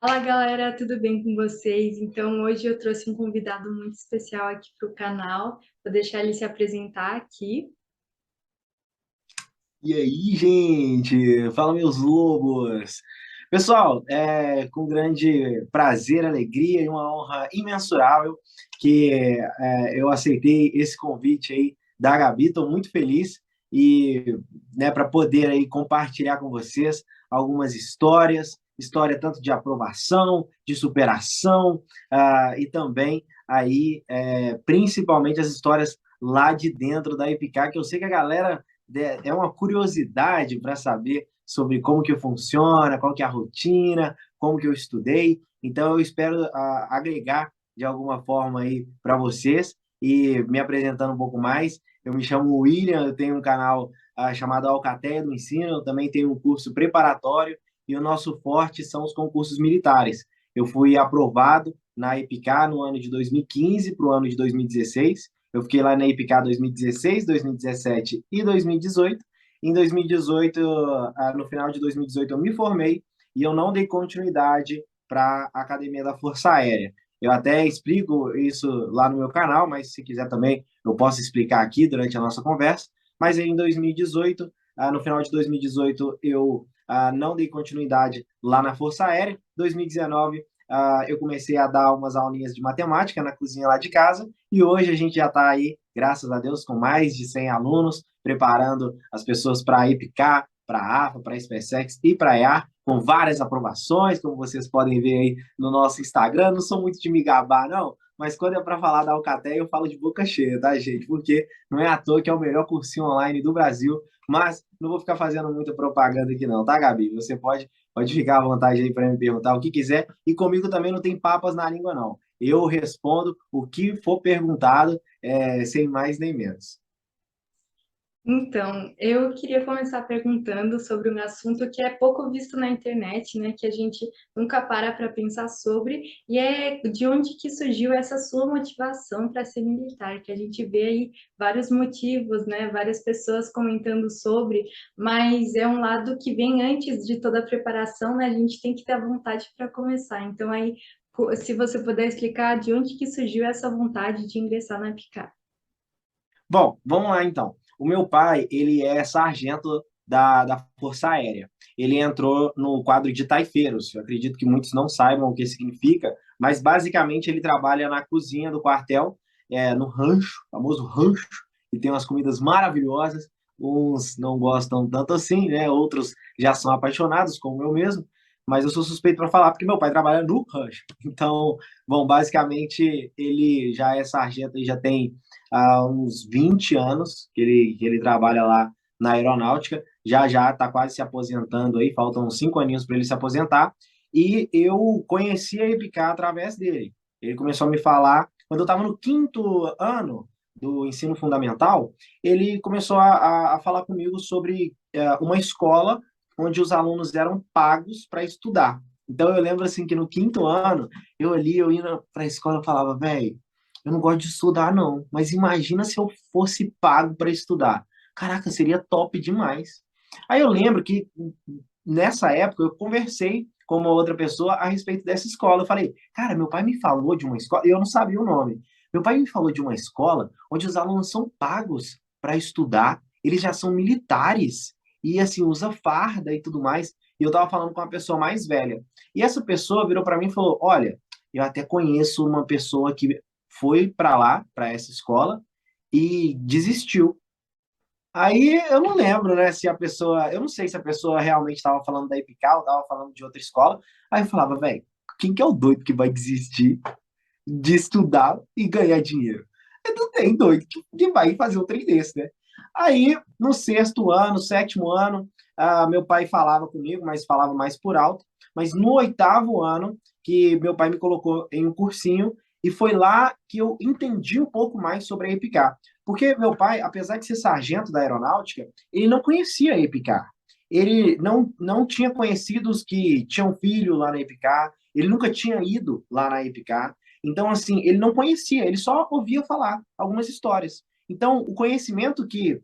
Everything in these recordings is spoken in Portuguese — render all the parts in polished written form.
Fala galera, tudo bem com vocês? Então hoje eu trouxe um convidado muito especial aqui para o canal. Vou deixar ele se apresentar aqui. E aí, gente? Fala, meus lobos! Pessoal, é com grande prazer, alegria e uma honra imensurável que eu aceitei esse convite aí da Gabi. Estou muito feliz e, né, para poder aí compartilhar com vocês algumas histórias, história tanto de aprovação, de superação, e também aí, principalmente as histórias lá de dentro da Epicar, que eu sei que a galera é uma curiosidade para saber sobre como que funciona, qual que é a rotina, como que eu estudei. Então, eu espero agregar de alguma forma aí para vocês e me apresentando um pouco mais. Eu me chamo William, eu tenho um canal chamado Alcateia do Ensino, eu também tenho um curso preparatório e o nosso forte são os concursos militares. Eu fui aprovado na EPICAR no ano de 2015 para o ano de 2016. Eu fiquei lá na IPK 2016, 2017 e 2018. Em 2018, no final de 2018, eu me formei e eu não dei continuidade para a Academia da Força Aérea. Eu até explico isso lá no meu canal, mas se quiser também eu posso explicar aqui durante a nossa conversa. Mas em 2018, no final de 2018, eu não dei continuidade lá na Força Aérea. 2019, eu comecei a dar umas aulinhas de matemática na cozinha lá de casa e hoje a gente já está aí, graças a Deus, com mais de 100 alunos, preparando as pessoas para a EPICAR, para a AFA, para a SpaceX e para a EAR, com várias aprovações, como vocês podem ver aí no nosso Instagram. Não sou muito de me gabar, não, mas quando é para falar da Alcatel, eu falo de boca cheia, tá, gente? Porque não é à toa que é o melhor cursinho online do Brasil, mas não vou ficar fazendo muita propaganda aqui não, tá, Gabi? Você pode ficar à vontade aí para me perguntar o que quiser, e comigo também não tem papas na língua, não. Eu respondo o que for perguntado, sem mais nem menos. Então, eu queria começar perguntando sobre um assunto que é pouco visto na internet, né? Que a gente nunca para pensar sobre, e é de onde que surgiu essa sua motivação para ser militar, que a gente vê aí vários motivos, né? Várias pessoas comentando sobre, mas é um lado que vem antes de toda a preparação, né? A gente tem que ter a vontade para começar. Então, aí, se você puder explicar de onde que surgiu essa vontade de ingressar na Picar. Bom, vamos lá então. O meu pai, ele é sargento da Força Aérea. Ele entrou no quadro de taifeiros. Eu acredito que muitos não saibam o que significa, mas basicamente ele trabalha na cozinha do quartel, no rancho, famoso rancho, e tem umas comidas maravilhosas. Uns não gostam tanto assim, né? Outros já são apaixonados, como eu mesmo. Mas eu sou suspeito para falar porque meu pai trabalha no rancho. Então, bom, basicamente ele já é sargento e já tem há uns 20 anos que ele trabalha lá na aeronáutica, já está quase se aposentando aí, faltam uns 5 aninhos para ele se aposentar, e eu conheci a Epicar através dele. Ele começou a me falar, quando eu estava no quinto ano do ensino fundamental, ele começou a falar comigo sobre uma escola onde os alunos eram pagos para estudar. Então eu lembro assim que no quinto ano, eu ia para a escola e falava, velho, eu não gosto de estudar, não. Mas imagina se eu fosse pago para estudar. Caraca, seria top demais. Aí eu lembro que nessa época eu conversei com uma outra pessoa a respeito dessa escola. Eu falei, cara, meu pai me falou de uma escola, e eu não sabia o nome. Meu pai me falou de uma escola onde os alunos são pagos para estudar, eles já são militares, e assim, usa farda e tudo mais. E eu tava falando com uma pessoa mais velha. E essa pessoa virou para mim e falou: Olha, eu até conheço uma pessoa que foi para lá, para essa escola, e desistiu. Aí eu não lembro, né, se a pessoa, eu não sei se a pessoa realmente estava falando da Epical, estava falando de outra escola. Aí eu falava, velho, quem que é o doido que vai desistir de estudar e ganhar dinheiro? Não tem doido que vai fazer um trem desse, né? Aí, no sexto ano, sétimo ano, meu pai falava comigo, mas falava mais por alto. Mas no oitavo ano, que meu pai me colocou em um cursinho, e foi lá que eu entendi um pouco mais sobre a EPICAR. Porque meu pai, apesar de ser sargento da aeronáutica, ele não conhecia a EPICAR. Ele não tinha conhecidos que tinham filho lá na EPICAR, ele nunca tinha ido lá na EPICAR. Então, assim, ele não conhecia, ele só ouvia falar algumas histórias. Então, o conhecimento que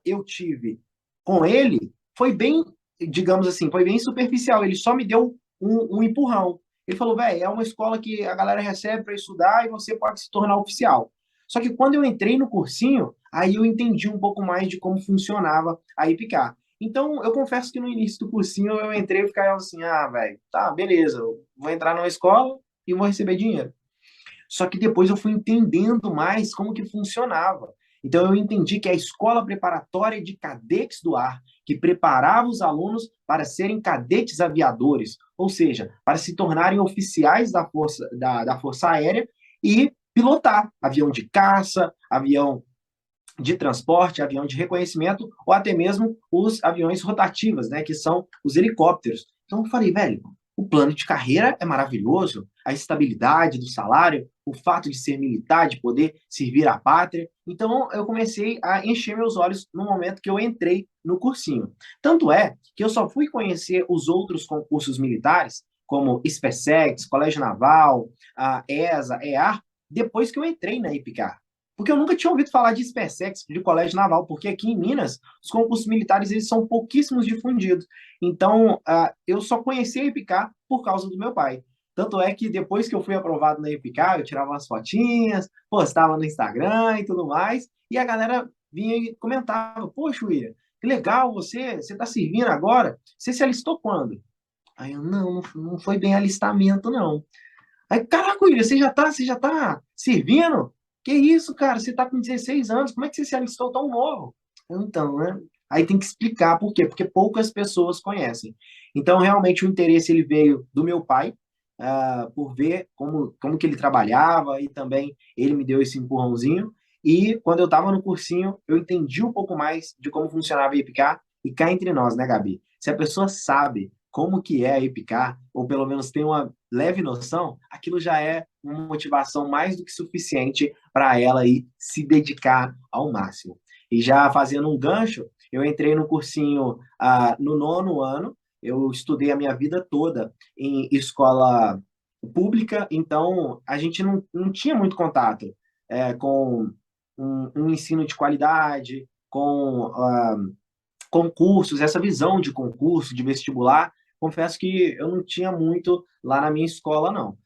eu tive com ele foi bem, digamos assim, foi bem superficial. Ele só me deu um empurrão. Ele falou, velho, é uma escola que a galera recebe para estudar e você pode se tornar oficial. Só que quando eu entrei no cursinho, aí eu entendi um pouco mais de como funcionava a IPCAR. Então, eu confesso que no início do cursinho eu entrei e ficava assim, ah, velho, tá, beleza, eu vou entrar numa escola e vou receber dinheiro. Só que depois eu fui entendendo mais como que funcionava. Então eu entendi que a escola preparatória de cadetes do ar, que preparava os alunos para serem cadetes aviadores, ou seja, para se tornarem oficiais da Força Aérea e pilotar avião de caça, avião de transporte, avião de reconhecimento, ou até mesmo os aviões rotativos, né, que são os helicópteros. Então eu falei, velho, o plano de carreira é maravilhoso, a estabilidade do salário, o fato de ser militar, de poder servir à pátria. Então eu comecei a encher meus olhos no momento que eu entrei no cursinho. Tanto é que eu só fui conhecer os outros concursos militares, como SpaceX, Colégio Naval, a ESA, EAR, depois que eu entrei na IPCAR. Porque eu nunca tinha ouvido falar de SpaceX, de colégio naval, porque aqui em Minas, os concursos militares eles são pouquíssimos difundidos. Então, eu só conheci a EPICAR por causa do meu pai. Tanto é que depois que eu fui aprovado na EPICAR, eu tirava umas fotinhas, postava no Instagram e tudo mais, e a galera vinha e comentava, poxa, William, que legal, você está servindo agora? Você se alistou quando? Aí eu, não foi bem alistamento, não. Aí, caraca, William, você já tá servindo? Que isso, cara? Você tá com 16 anos, como é que você se alistou tão novo? Então, né? Aí tem que explicar por quê, porque poucas pessoas conhecem. Então, realmente, o interesse ele veio do meu pai, por ver como que ele trabalhava e também ele me deu esse empurrãozinho. E quando eu estava no cursinho, eu entendi um pouco mais de como funcionava a IPCAR e cá entre nós, né, Gabi? Se a pessoa sabe como que é a IPCAR, ou pelo menos tem uma leve noção, aquilo já é uma motivação mais do que suficiente para ela aí se dedicar ao máximo. E já fazendo um gancho, eu entrei no cursinho no nono ano, eu estudei a minha vida toda em escola pública, então a gente não tinha muito contato com um ensino de qualidade, com concursos, essa visão de concurso, de vestibular, confesso que eu não tinha muito lá na minha escola, não.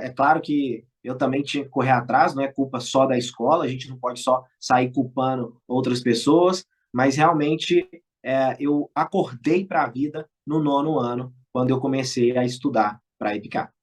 É claro que eu também tinha que correr atrás, não é culpa só da escola, a gente não pode só sair culpando outras pessoas, mas realmente eu acordei para a vida no nono ano, quando eu comecei a estudar para a EPICAR.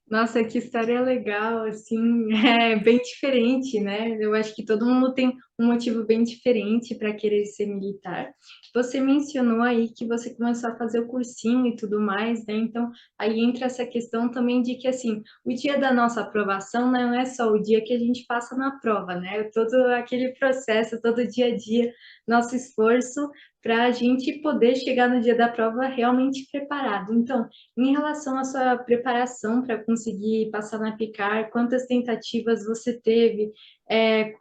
Nossa, que história legal, assim, é bem diferente, né? Eu acho que todo mundo tem um motivo bem diferente para querer ser militar. Você mencionou aí que você começou a fazer o cursinho e tudo mais, né? Então, aí entra essa questão também de que, assim, o dia da nossa aprovação né, não é só o dia que a gente passa na prova, né? Todo aquele processo, todo dia a dia, nosso esforço para a gente poder chegar no dia da prova realmente preparado. Então, em relação à sua preparação para conseguir passar na Picar, quantas tentativas você teve,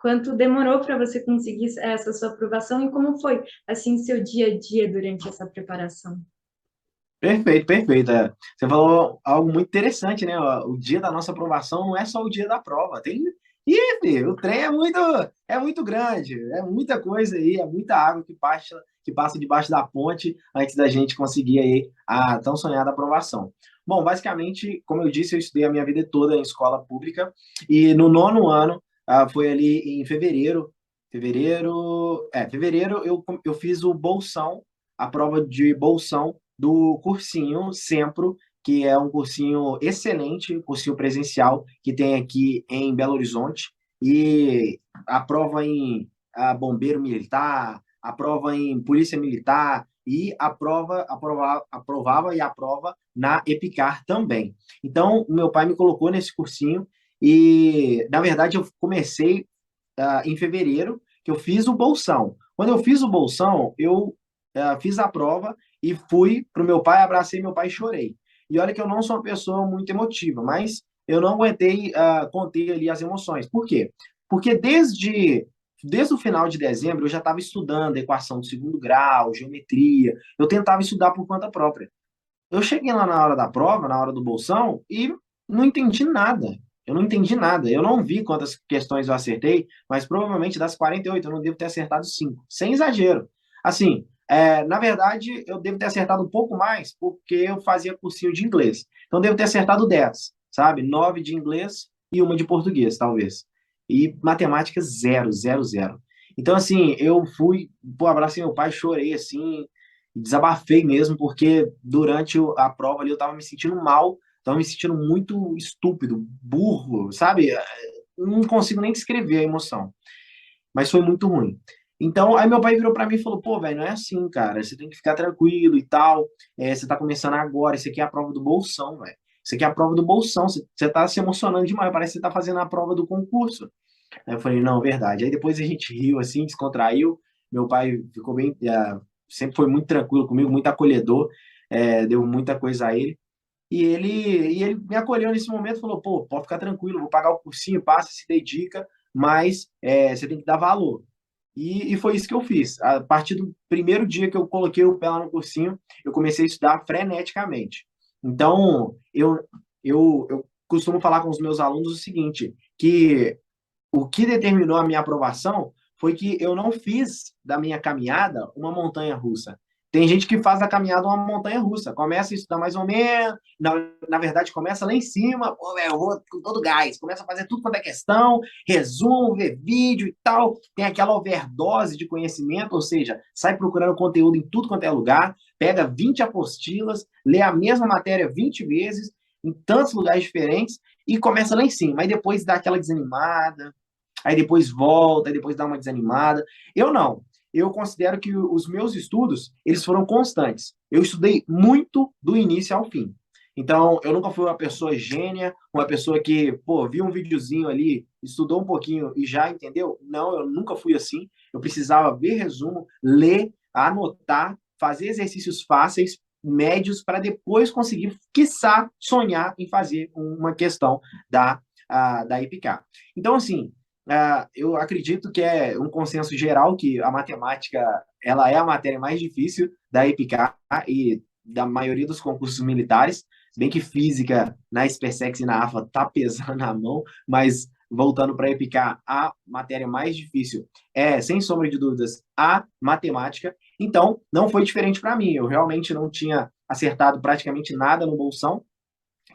quanto demorou para você conseguir essa sua aprovação e como foi, assim, seu dia a dia durante essa preparação? Perfeito, perfeito. Você falou algo muito interessante, né? O dia da nossa aprovação não é só o dia da prova. Filho, o trem é muito grande, é muita coisa aí, é muita água que passa debaixo da ponte antes da gente conseguir aí a tão sonhada aprovação. Bom, basicamente, como eu disse, eu estudei a minha vida toda em escola pública e no nono ano, foi ali em fevereiro eu fiz o bolsão, a prova de bolsão do cursinho Sempro, que é um cursinho excelente, cursinho presencial que tem aqui em Belo Horizonte, e aprova em bombeiro militar, aprova em polícia militar e aprovava e aprova na EPICAR também. Então, meu pai me colocou nesse cursinho e, na verdade, eu comecei em fevereiro, que eu fiz o bolsão. Quando eu fiz o bolsão, eu fiz a prova e fui para o meu pai, abracei meu pai e chorei. E olha que eu não sou uma pessoa muito emotiva, mas eu não aguentei conter ali as emoções. Por quê? Porque desde o final de dezembro eu já estava estudando equação de segundo grau, geometria, eu tentava estudar por conta própria. Eu cheguei lá na hora da prova, na hora do bolsão, e não entendi nada. Eu não entendi nada. Eu não vi quantas questões eu acertei, mas provavelmente das 48 eu não devo ter acertado 5, sem exagero. Assim, Na verdade, eu devo ter acertado um pouco mais, porque eu fazia cursinho de inglês. Então, devo ter acertado 10, sabe? 9 de inglês e uma de português, talvez. E matemática, zero, zero, zero. Então, assim, eu fui, pô, abracei meu pai, chorei, assim, desabafei mesmo, porque durante a prova ali eu tava me sentindo mal, tava me sentindo muito estúpido, burro, sabe? Não consigo nem descrever a emoção, mas foi muito ruim. Então, aí meu pai virou pra mim e falou: pô, velho, não é assim, cara, você tem que ficar tranquilo e tal, você tá começando agora, isso aqui é a prova do bolsão, velho. Isso aqui é a prova do bolsão, você tá se emocionando demais, parece que você tá fazendo a prova do concurso. Aí eu falei: não, verdade. Aí depois a gente riu assim, descontraiu, meu pai ficou bem, sempre foi muito tranquilo comigo, muito acolhedor, deu muita coisa a ele. E ele me acolheu nesse momento e falou: pô, pode ficar tranquilo, vou pagar o cursinho, passa, se dedica, mas você tem que dar valor. E foi isso que eu fiz. A partir do primeiro dia que eu coloquei o pé lá no cursinho, eu comecei a estudar freneticamente. Então, eu costumo falar com os meus alunos o seguinte, que o que determinou a minha aprovação foi que eu não fiz da minha caminhada uma montanha russa. Tem gente que faz da caminhada uma montanha russa, começa a estudar mais ou menos, na verdade começa lá em cima, pô, eu vou com todo gás, começa a fazer tudo quanto é questão, resumo, ver vídeo e tal, tem aquela overdose de conhecimento, ou seja, sai procurando conteúdo em tudo quanto é lugar, pega 20 apostilas, lê a mesma matéria 20 vezes, em tantos lugares diferentes, e começa lá em cima, aí depois dá aquela desanimada, aí depois volta, aí depois dá uma desanimada. Eu não. Eu considero que os meus estudos, eles foram constantes. Eu estudei muito do início ao fim. Então, eu nunca fui uma pessoa gênia, uma pessoa que, pô, viu um videozinho ali, estudou um pouquinho e já entendeu. Não, eu nunca fui assim. Eu precisava ver resumo, ler, anotar, fazer exercícios fáceis, médios, para depois conseguir, quiçá, sonhar em fazer uma questão da EPICAR. Então, assim, eu acredito que é um consenso geral que a matemática ela é a matéria mais difícil da EPICAR e da maioria dos concursos militares, se bem que física na SpaceX e na AFA tá pesando na mão, mas voltando para a EPICAR, a matéria mais difícil é, sem sombra de dúvidas, a matemática. Então, não foi diferente para mim. Eu realmente não tinha acertado praticamente nada no bolsão,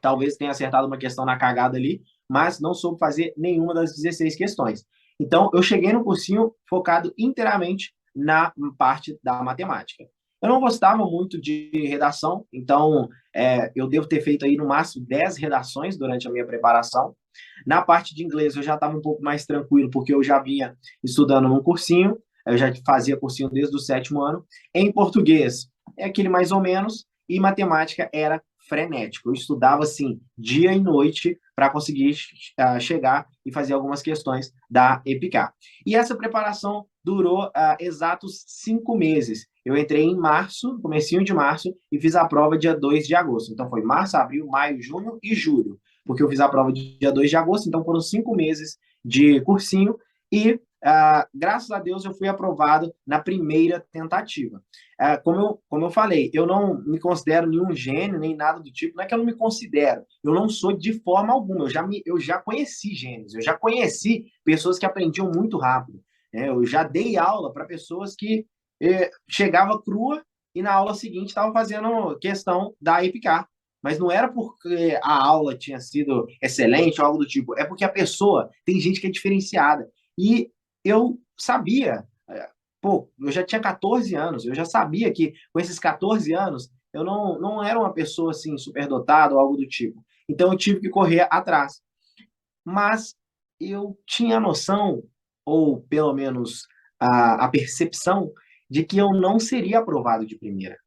talvez tenha acertado uma questão na cagada ali, mas não soube fazer nenhuma das 16 questões. Então, eu cheguei no cursinho focado inteiramente na parte da matemática. Eu não gostava muito de redação, então eu devo ter feito aí no máximo 10 redações durante a minha preparação. Na parte de inglês eu já estava um pouco mais tranquilo, porque eu já vinha estudando num cursinho, eu já fazia cursinho desde o 7º ano. Em português, é aquele mais ou menos, e matemática era frenético. Eu estudava assim, dia e noite, para conseguir chegar e fazer algumas questões da EPICAR. E essa preparação durou exatos 5 meses. Eu entrei em março, comecinho de março, e fiz a prova dia 2 de agosto. Então foi março, abril, maio, junho e julho, porque eu fiz a prova dia 2 de agosto, então foram 5 meses de cursinho, e graças a Deus eu fui aprovado na primeira tentativa. Como eu falei, eu não me considero nenhum gênio, nem nada do tipo, não é que eu não me considero, eu não sou de forma alguma, eu já conheci gênios, eu já conheci pessoas que aprendiam muito rápido, né? Eu já dei aula para pessoas que chegava crua e na aula seguinte estava fazendo questão da EPICAR, mas não era porque a aula tinha sido excelente ou algo do tipo, é porque a pessoa, tem gente que é diferenciada, e eu sabia, pô, eu já tinha 14 anos, eu já sabia que com esses 14 anos eu não era uma pessoa assim superdotada ou algo do tipo. Então eu tive que correr atrás. Mas eu tinha a noção, ou pelo menos a percepção, de que eu não seria aprovado de primeira.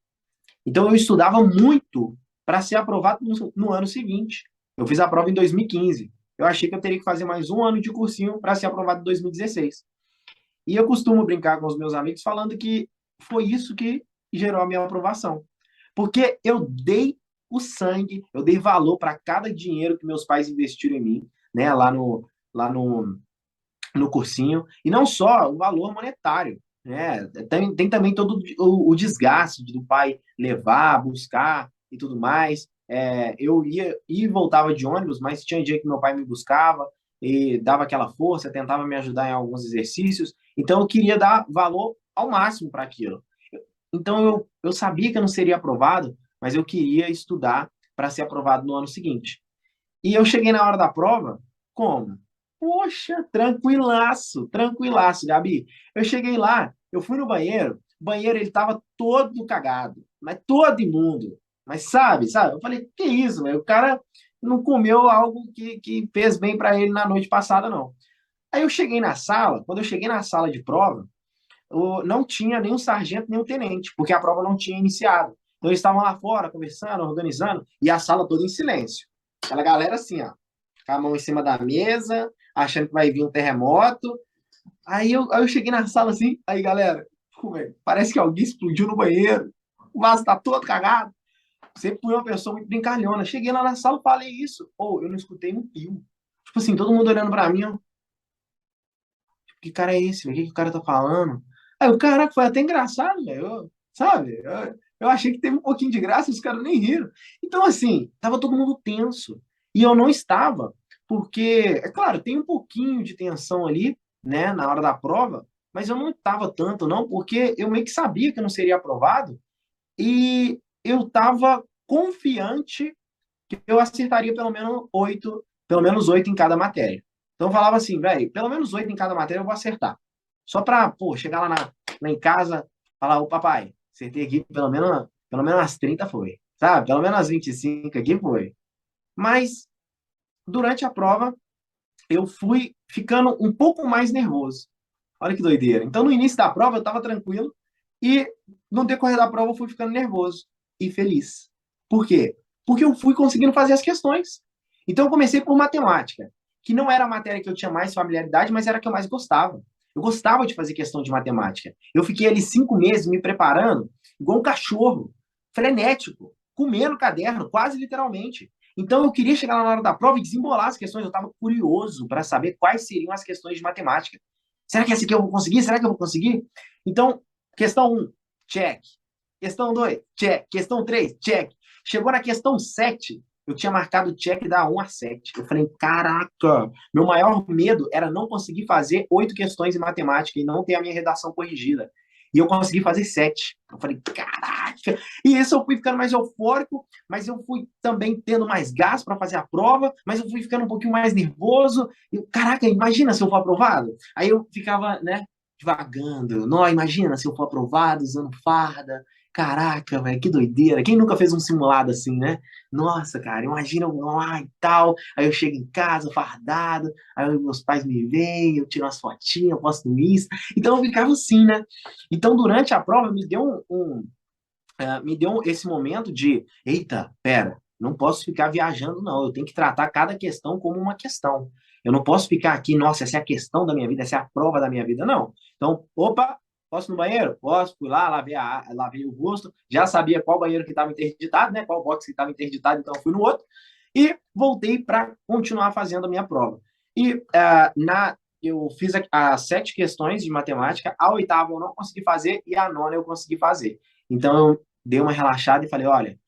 Então eu estudava muito para ser aprovado no ano seguinte. Eu fiz a prova em 2015. Eu achei que eu teria que fazer mais um ano de cursinho para ser aprovado em 2016. E eu costumo brincar com os meus amigos falando que foi isso que gerou a minha aprovação. Porque eu dei o sangue, eu dei valor para cada dinheiro que meus pais investiram em mim, né, lá no cursinho, e não só o valor monetário, né? Tem também todo o desgaste do pai levar, buscar e tudo mais. Eu ia e voltava de ônibus, mas tinha dia que meu pai me buscava e dava aquela força, tentava me ajudar em alguns exercícios. Então eu queria dar valor ao máximo para aquilo. Então eu sabia que eu não seria aprovado, mas eu queria estudar para ser aprovado no ano seguinte. E eu cheguei na hora da prova, como? Poxa, tranquilaço, tranquilaço, Gabi. Eu cheguei lá, eu fui no banheiro, o banheiro ele tava todo cagado, mas todo imundo. Mas sabe? Eu falei, que isso, velho? O cara não comeu algo que fez bem para ele na noite passada, não. Aí eu cheguei na sala, quando eu cheguei na sala de prova, não tinha nenhum sargento, nenhum tenente, porque a prova não tinha iniciado. Então eles estavam lá fora, conversando, organizando, e a sala toda em silêncio. Aquela galera assim, ó, com a mão em cima da mesa, achando que vai vir um terremoto. Aí eu cheguei na sala assim, aí galera, parece que alguém explodiu no banheiro, o vaso tá todo cagado. Sempre fui uma pessoa muito brincalhona. Cheguei lá na sala e falei isso. Ou eu não escutei um pio. Tipo assim, todo mundo olhando pra mim, ó. Que cara é esse? O que o cara tá falando? Aí o caraca, foi até engraçado, velho. Sabe? Eu achei que teve um pouquinho de graça e os caras nem riram. Então, assim, tava todo mundo tenso. E eu não estava, porque, é claro, tem um pouquinho de tensão ali, né, na hora da prova, mas eu não estava tanto, não, porque eu meio que sabia que eu não seria aprovado e eu estava confiante que eu acertaria pelo menos oito em cada matéria. Então eu falava assim, velho, pelo menos oito em cada matéria eu vou acertar. Só pra, pô, chegar lá em casa, falar, ô papai, acertei aqui, pelo menos umas 30 foi. Sabe? Pelo menos umas 25 aqui foi. Mas, durante a prova, eu fui ficando um pouco mais nervoso. Olha que doideira. Então, no início da prova, eu estava tranquilo e no decorrer da prova, eu fui ficando nervoso e feliz. Por quê? Porque eu fui conseguindo fazer as questões. Então, eu comecei por matemática, que não era a matéria que eu tinha mais familiaridade, mas era a que eu mais gostava. Eu gostava de fazer questão de matemática. Eu fiquei ali 5 meses me preparando, igual um cachorro, frenético, comendo caderno, quase literalmente. Então, eu queria chegar lá na hora da prova e desembolar as questões. Eu estava curioso para saber quais seriam as questões de matemática. Será que essa aqui eu vou conseguir? Será que eu vou conseguir? Então, questão um, check. Questão 2, check. Questão 3, check. Chegou na questão 7, eu tinha marcado check da 1 a 7. Eu falei, caraca, meu maior medo era não conseguir fazer 8 questões em matemática e não ter a minha redação corrigida. E eu consegui fazer 7. Eu falei, caraca! E isso eu fui ficando mais eufórico, mas eu fui também tendo mais gás para fazer a prova, mas eu fui ficando um pouquinho mais nervoso. E, caraca, imagina se eu for aprovado. Aí eu ficava, né, divagando. Não, imagina se eu for aprovado usando farda. Caraca, velho, que doideira. Quem nunca fez um simulado assim, né? Nossa, cara, imagina eu lá e tal. Aí eu chego em casa fardado, aí meus pais me veem, eu tiro umas fotinhas, eu posto no Insta. Então eu ficava assim, né? Então durante a prova me deu me deu esse momento de, eita, pera, não posso ficar viajando, não. Eu tenho que tratar cada questão como uma questão. Eu não posso ficar aqui, nossa, essa é a questão da minha vida, essa é a prova da minha vida, não. Então, opa, posso ir no banheiro? Posso, fui lá, lavei o rosto, já sabia qual banheiro que estava interditado, né? Qual box que estava interditado, então fui no outro. E voltei para continuar fazendo a minha prova. E eu fiz as 7 questões de matemática, a oitava eu não consegui fazer e a nona eu consegui fazer. Então, eu dei uma relaxada e falei, olha,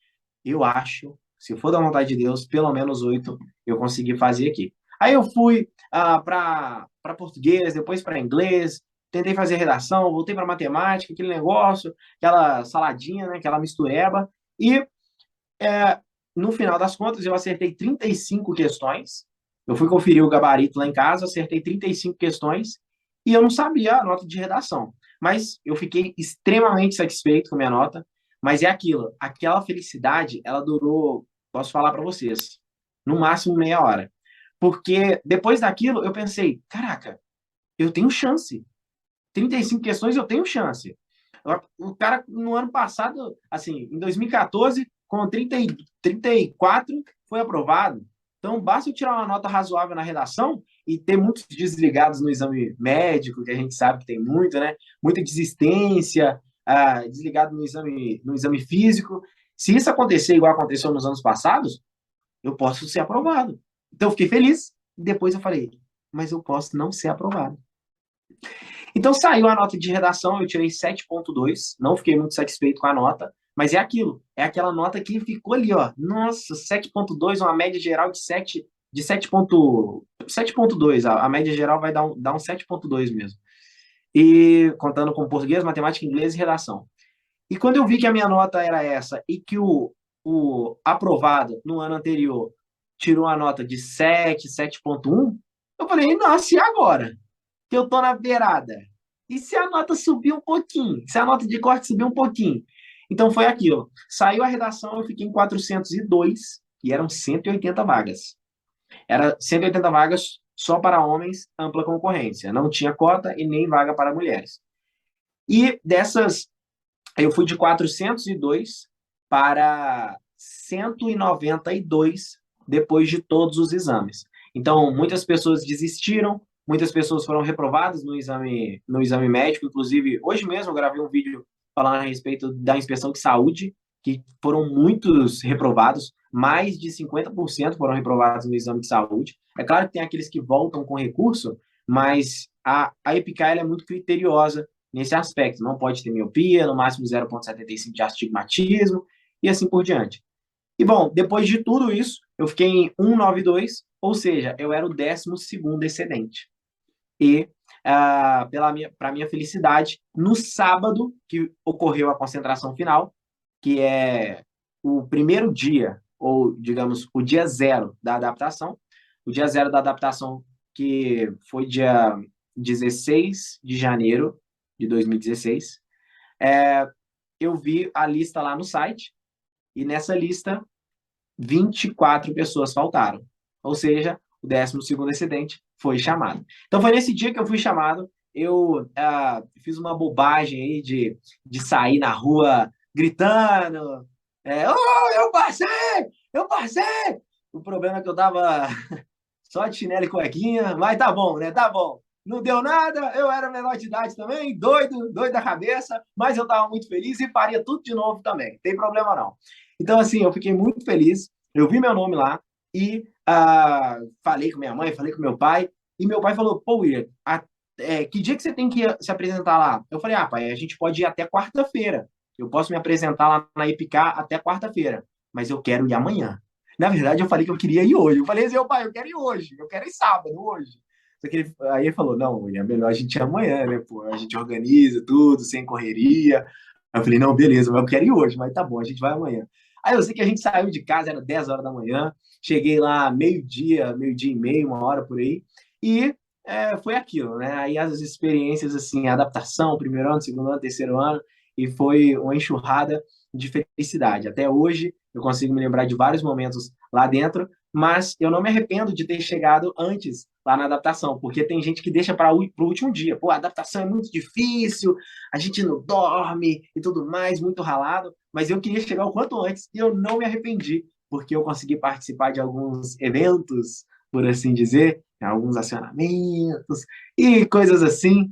eu acho, se for da vontade de Deus, pelo menos 8 eu consegui fazer aqui. Aí eu fui para português, depois para inglês, tentei fazer redação, voltei para matemática, aquele negócio, aquela saladinha, né, aquela mistureba, e é, no final das contas eu acertei 35 questões, eu fui conferir o gabarito lá em casa, acertei 35 questões, e eu não sabia a nota de redação. Mas eu fiquei extremamente satisfeito com a minha nota, mas é aquilo, aquela felicidade, ela durou, posso falar para vocês, no máximo meia hora. Porque depois daquilo eu pensei, caraca, eu tenho chance. 35 questões eu tenho chance. O cara, no ano passado, assim, em 2014, com 34, foi aprovado. Então, basta eu tirar uma nota razoável na redação e ter muitos desligados no exame médico, que a gente sabe que tem muito, né? Muita desistência, desligado no exame físico. Se isso acontecer igual aconteceu nos anos passados, eu posso ser aprovado. Então, eu fiquei feliz. Depois eu falei, mas eu posso não ser aprovado. Então saiu a nota de redação, eu tirei 7,2, não fiquei muito satisfeito com a nota, mas é aquilo, é aquela nota que ficou ali, ó. Nossa, 7,2, uma média geral de 7,2, a média geral vai dar um 7,2 mesmo. E contando com português, matemática, inglês e redação. E quando eu vi que a minha nota era essa e que o aprovado no ano anterior tirou a nota de 7, 7,1, eu falei, nossa, e agora? Que eu tô na beirada. E se a nota subir um pouquinho? Se a nota de corte subir um pouquinho? Então foi aquilo. Saiu a redação, eu fiquei em 402 e eram 180 vagas. Era 180 vagas só para homens, ampla concorrência. Não tinha cota e nem vaga para mulheres. E dessas, eu fui de 402 para 192 depois de todos os exames. Então, muitas pessoas desistiram, muitas pessoas foram reprovadas no exame médico. Inclusive, hoje mesmo eu gravei um vídeo falando a respeito da inspeção de saúde, que foram muitos reprovados, mais de 50% foram reprovados no exame de saúde. É claro que tem aqueles que voltam com recurso, mas a EPICAR é muito criteriosa nesse aspecto. Não pode ter miopia, no máximo 0,75 de astigmatismo e assim por diante. E bom, depois de tudo isso, eu fiquei em 192, ou seja, eu era o 12º excedente. E, para minha felicidade, no sábado que ocorreu a concentração final, que é o primeiro dia, ou digamos, o dia zero da adaptação, o dia zero da adaptação que foi dia 16 de janeiro de 2016, eu vi a lista lá no site, e nessa lista 24 pessoas faltaram. Ou seja, o 12º excedente foi chamado. Então foi nesse dia que eu fui chamado. Eu fiz uma bobagem aí de sair na rua gritando. Oh, eu passei! Eu passei! O problema é que eu tava só de chinelo e cuequinha, mas tá bom, né? Tá bom. Não deu nada, eu era menor de idade também, doido, doido da cabeça, mas eu estava muito feliz e faria tudo de novo também, não tem problema não. Então, assim, eu fiquei muito feliz, eu vi meu nome lá e falei com minha mãe, falei com meu pai, e meu pai falou, pô, William, que dia que você tem que se apresentar lá? Eu falei, pai, a gente pode ir até quarta-feira, eu posso me apresentar lá na EPICAR até quarta-feira, mas eu quero ir amanhã. Na verdade, eu falei que eu queria ir hoje. Eu falei assim, pai, eu quero ir hoje. Eu quero ir sábado, hoje. Aí ele falou, não, é melhor a gente ir amanhã, né? Pô, a gente organiza tudo, sem correria. Aí eu falei, não, beleza, mas eu quero ir hoje. Mas tá bom, a gente vai amanhã. Aí eu sei que a gente saiu de casa, era 10 horas da manhã. Cheguei lá meio-dia, meio-dia e meio, 1 hora por aí. E foi aquilo, né? Aí as experiências, assim, adaptação, primeiro ano, segundo ano, terceiro ano. E foi uma enxurrada de felicidade. Até hoje, eu consigo me lembrar de vários momentos lá dentro, mas eu não me arrependo de ter chegado antes lá na adaptação, porque tem gente que deixa para o último dia. Pô, a adaptação é muito difícil, a gente não dorme e tudo mais, muito ralado, mas eu queria chegar o quanto antes e eu não me arrependi, porque eu consegui participar de alguns eventos, por assim dizer, alguns acionamentos e coisas assim.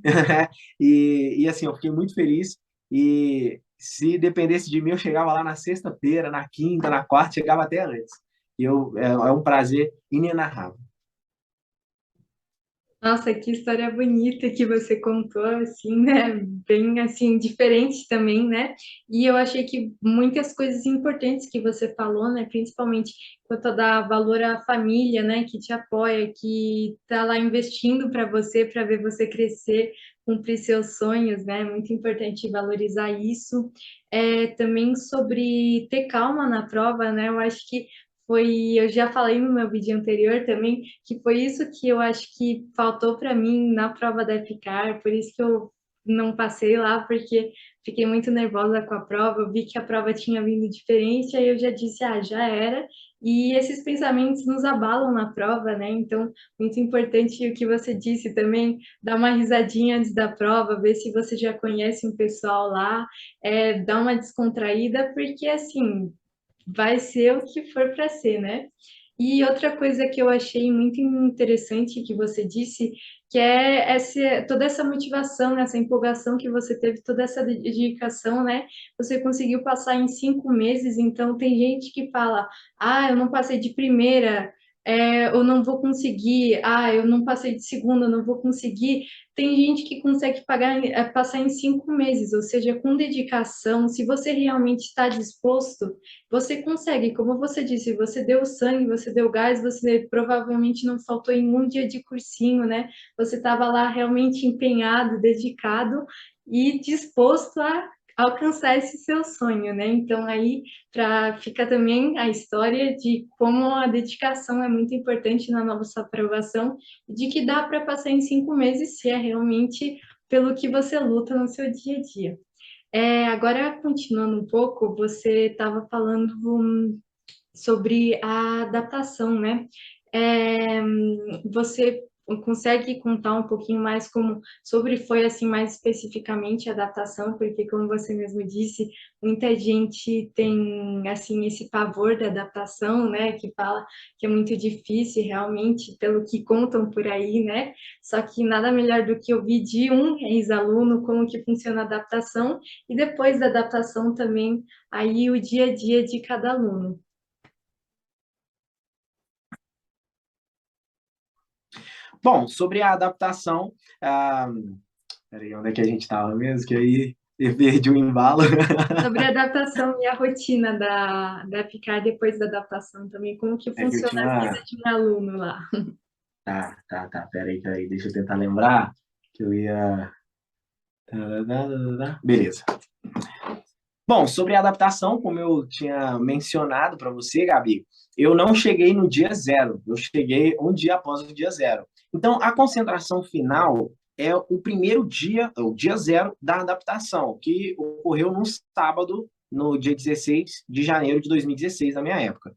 E assim, eu fiquei muito feliz e se dependesse de mim, eu chegava lá na sexta-feira, na quinta, na quarta, chegava até antes. É um prazer inenarrável. Nossa, que história bonita que você contou, assim, né? Bem, assim, diferente também, né? E eu achei que muitas coisas importantes que você falou, né? Principalmente quanto a dar valor à família, né? Que te apoia, que tá lá investindo para você, para ver você crescer, cumprir seus sonhos, né? Muito importante valorizar isso. Também sobre ter calma na prova, né? Eu acho que eu já falei no meu vídeo anterior também, que foi isso que eu acho que faltou para mim na prova da EPICAR, por isso que eu não passei lá, porque fiquei muito nervosa com a prova, eu vi que a prova tinha vindo diferente, aí eu já disse, já era, e esses pensamentos nos abalam na prova, né? Então, muito importante o que você disse também, dar uma risadinha antes da prova, ver se você já conhece um pessoal lá, dar uma descontraída, porque assim, vai ser o que for para ser, né? E outra coisa que eu achei muito interessante que você disse, que é toda essa motivação, essa empolgação que você teve, toda essa dedicação, né? Você conseguiu passar em 5 meses, então tem gente que fala, eu não passei de primeira, eu não vou conseguir, eu não passei de segunda, eu não vou conseguir. Tem gente que consegue passar em 5 meses, ou seja, com dedicação, se você realmente está disposto, você consegue, como você disse, você deu sangue, você deu gás, você provavelmente não faltou em um dia de cursinho, né? Você estava lá realmente empenhado, dedicado e disposto a alcançar esse seu sonho, né? Então aí para fica também a história de como a dedicação é muito importante na nossa aprovação, de que dá para passar em 5 meses se é realmente pelo que você luta no seu dia a dia. Agora, continuando um pouco, você estava falando sobre a adaptação, né? É, Você consegue contar um pouquinho mais como sobre foi assim mais especificamente a adaptação, porque como você mesmo disse, muita gente tem assim esse pavor da adaptação, né? Que fala que é muito difícil realmente, pelo que contam por aí, né? Só que nada melhor do que ouvir de um ex-aluno como que funciona a adaptação e depois da adaptação também aí o dia a dia de cada aluno. Bom, sobre a adaptação, peraí, onde é que a gente estava mesmo? Que aí eu perdi o embalo. Sobre a adaptação e a rotina da Picard depois da adaptação também, como que É que eu funciona a vida tinha. de um aluno lá. Tá, peraí, deixa eu tentar lembrar que eu ia. Beleza. Bom, sobre a adaptação, como eu tinha mencionado para você, Gabi, eu não cheguei no dia zero, eu cheguei um dia após o dia zero. Então, a concentração final é o primeiro dia, o dia zero da adaptação, que ocorreu no sábado, no dia 16 de janeiro de 2016, na minha época.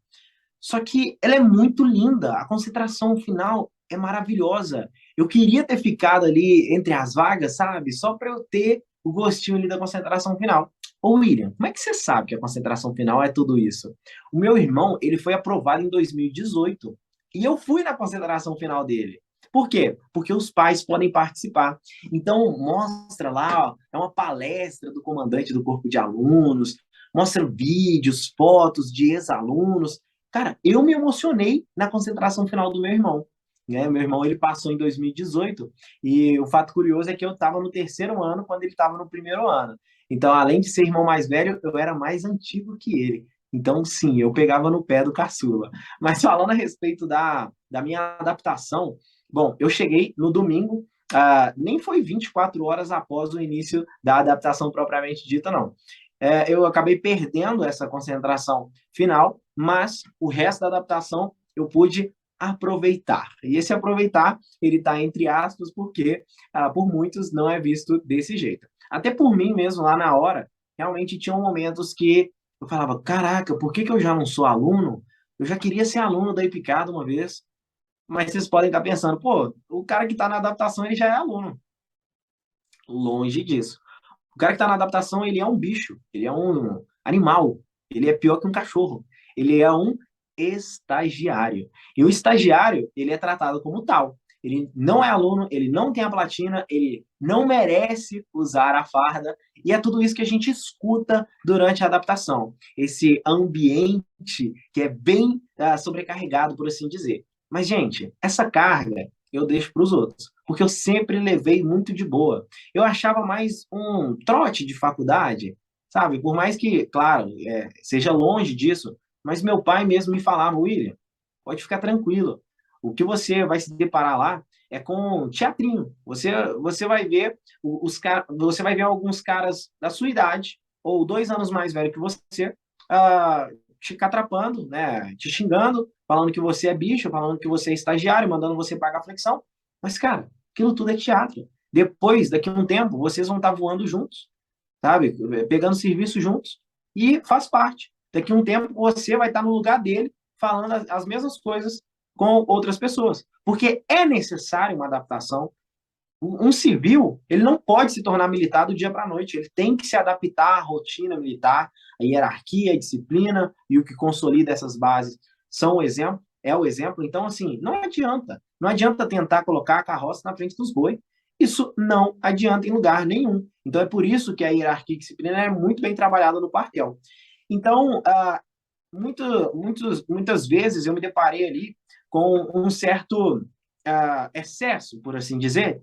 Só que ela é muito linda, a concentração final é maravilhosa. Eu queria ter ficado ali entre as vagas, sabe? Só para eu ter o gostinho ali da concentração final. Ô, William, como é que você sabe que a concentração final é tudo isso? O meu irmão, ele foi aprovado em 2018 e eu fui na concentração final dele. Por quê? Porque os pais podem participar. Então, mostra lá, ó, é uma palestra do comandante do corpo de alunos, mostra vídeos, fotos de ex-alunos. Cara, eu me emocionei na concentração final do meu irmão. Né? Meu irmão ele passou em 2018 e o fato curioso é que eu estava no terceiro ano quando ele estava no primeiro ano. Então, além de ser irmão mais velho, eu era mais antigo que ele. Então, sim, eu pegava no pé do caçula. Mas falando a respeito da minha adaptação, bom, eu cheguei no domingo, nem foi 24 horas após o início da adaptação propriamente dita, não. Eu acabei perdendo essa concentração final, mas o resto da adaptação eu pude aproveitar. E esse aproveitar, ele está entre aspas, porque por muitos não é visto desse jeito. Até por mim mesmo, lá na hora, realmente tinham momentos que eu falava, caraca, por que eu já não sou aluno? Eu já queria ser aluno da Ipicado uma vez, mas vocês podem estar pensando, pô, o cara que está na adaptação, ele já é aluno. Longe disso. O cara que está na adaptação, ele é um bicho, ele é um animal, ele é pior que um cachorro. Ele é um estagiário. E o estagiário, ele é tratado como tal. Ele não é aluno, ele não tem a platina, ele não merece usar a farda, e é tudo isso que a gente escuta durante a adaptação. Esse ambiente que é bem sobrecarregado, por assim dizer. Mas, gente, essa carga eu deixo para os outros, porque eu sempre levei muito de boa. Eu achava mais um trote de faculdade, sabe? Por mais que, claro, seja longe disso, mas meu pai mesmo me falava, William, pode ficar tranquilo. O que você vai se deparar lá é com teatrinho. Você vai ver você vai ver alguns caras da sua idade ou 2 anos mais velho que você ah, te catrapando, né? Te xingando, falando que você é bicho, falando que você é estagiário, mandando você pagar flexão. Mas, cara, aquilo tudo é teatro. Depois, daqui a um tempo, vocês vão estar voando juntos, sabe? Pegando serviço juntos. E faz parte. Daqui a um tempo, você vai estar no lugar dele, falando as mesmas coisas com outras pessoas. Porque é necessário uma adaptação. Um civil, ele não pode se tornar militar do dia para a noite. Ele tem que se adaptar à rotina militar, à hierarquia, à disciplina, e o que consolida essas bases são o exemplo, é o exemplo. Então, assim, não adianta. Não adianta tentar colocar a carroça na frente dos bois. Isso não adianta em lugar nenhum. Então, é por isso que a hierarquia e disciplina é muito bem trabalhada no quartel. Então, muitas vezes eu me deparei ali com um certo excesso, por assim dizer,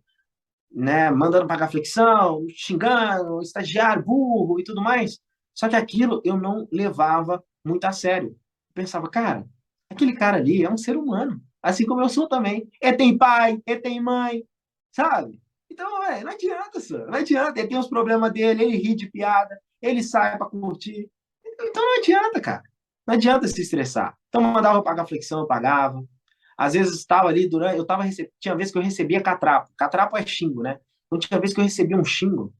né, mandando pagar flexão, xingando, estagiário, burro e tudo mais. Só que aquilo eu não levava muito a sério. Eu pensava, cara, aquele cara ali é um ser humano, assim como eu sou também. Ele tem pai, ele tem mãe, sabe? Então, velho, não adianta, senhor. Não adianta. Ele tem os problemas dele, ele ri de piada, ele sai pra curtir. Então não adianta, cara. Não adianta se estressar. Então mandava eu pagar flexão, eu pagava. Às vezes estava ali durante. Tinha vez que eu recebia catrapo. Catrapo é xingo, né? Então tinha vez que eu recebia um xingo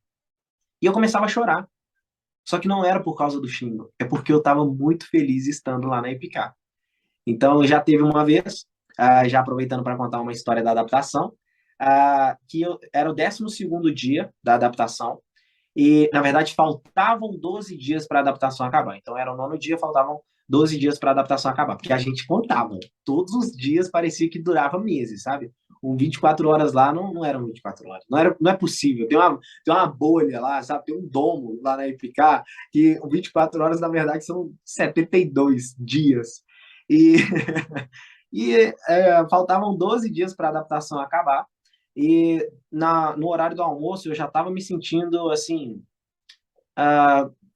e eu começava a chorar. Só que não era por causa do xingo, é porque eu estava muito feliz estando lá na Epicar. Então já teve uma vez, já aproveitando para contar uma história da adaptação, que era o 12º dia da adaptação, e na verdade faltavam 12 dias para a adaptação acabar. Então era o 9º dia, faltavam 12 dias para a adaptação acabar, porque a gente contava. Todos os dias parecia que durava meses, sabe? 24 horas lá não eram 24 horas. Não é possível. Tem uma bolha lá, sabe? Tem um domo lá na IPK que 24 horas, na verdade, são 72 dias. E, faltavam 12 dias para a adaptação acabar. E no horário do almoço eu já estava me sentindo assim,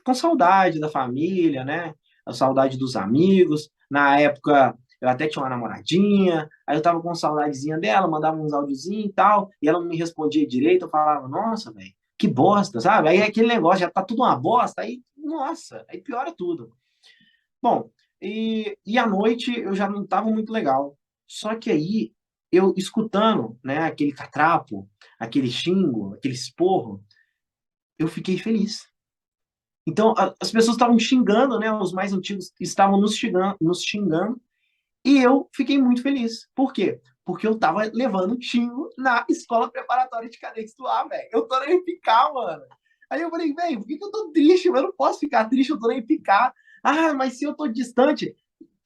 com saudade da família, né? A saudade dos amigos. Na época eu até tinha uma namoradinha, aí eu tava com saudadezinha dela, mandava uns áudiozinhos e tal, e ela não me respondia direito, eu falava, nossa, velho, que bosta, sabe? Aí aquele negócio já tá tudo uma bosta, aí, nossa, aí piora tudo. Bom, e à noite eu já não tava muito legal. Só que aí, eu escutando, né, aquele catrapo, aquele xingo, aquele esporro, eu fiquei feliz. Então, as pessoas estavam xingando, né? Os mais antigos estavam nos xingando, e eu fiquei muito feliz. Por quê? Porque eu tava levando xingo na escola preparatória de cadetes do ar, velho. Eu tô na EPICAR, mano. Aí eu falei, velho, por que eu tô triste? Eu não posso ficar triste, eu tô na EPICAR. Ah, mas se eu tô distante,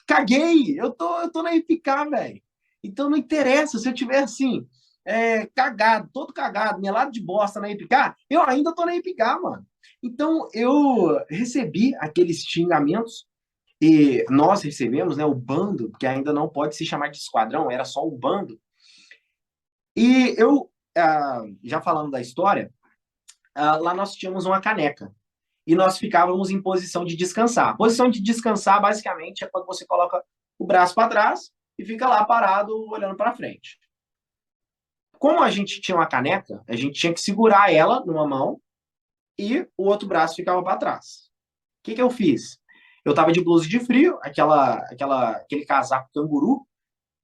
caguei! Eu tô na EPICAR, velho. Então não interessa, se eu tiver assim, cagado, todo cagado, melado de bosta na EPICAR, eu ainda tô na EPICAR, mano. Então eu recebi aqueles xingamentos e nós recebemos, né, o bando, que ainda não pode se chamar de esquadrão, era só o bando. E eu, já falando da história, lá nós tínhamos uma caneca e nós ficávamos em posição de descansar. Posição de descansar, basicamente, é quando você coloca o braço para trás e fica lá parado, olhando para frente. Como a gente tinha uma caneca, a gente tinha que segurar ela numa mão e o outro braço ficava para trás. O que eu fiz? Eu tava de blusa de frio, aquele casaco canguru,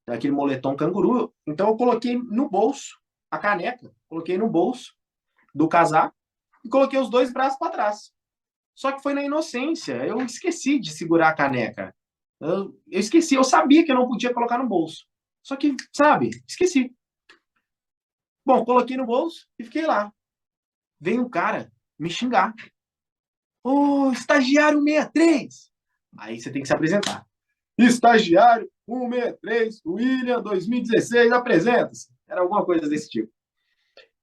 aquele moletom canguru. Então eu coloquei no bolso a caneca, coloquei no bolso do casaco e coloquei os dois braços para trás. Só que foi na inocência. Eu esqueci de segurar a caneca. Eu esqueci, eu sabia que eu não podia colocar no bolso. Só que, sabe, esqueci. Bom, coloquei no bolso e fiquei lá. Veio um cara me xingar. Ô, estagiário 63! Aí você tem que se apresentar. Estagiário 163, William 2016, apresenta-se. Era alguma coisa desse tipo.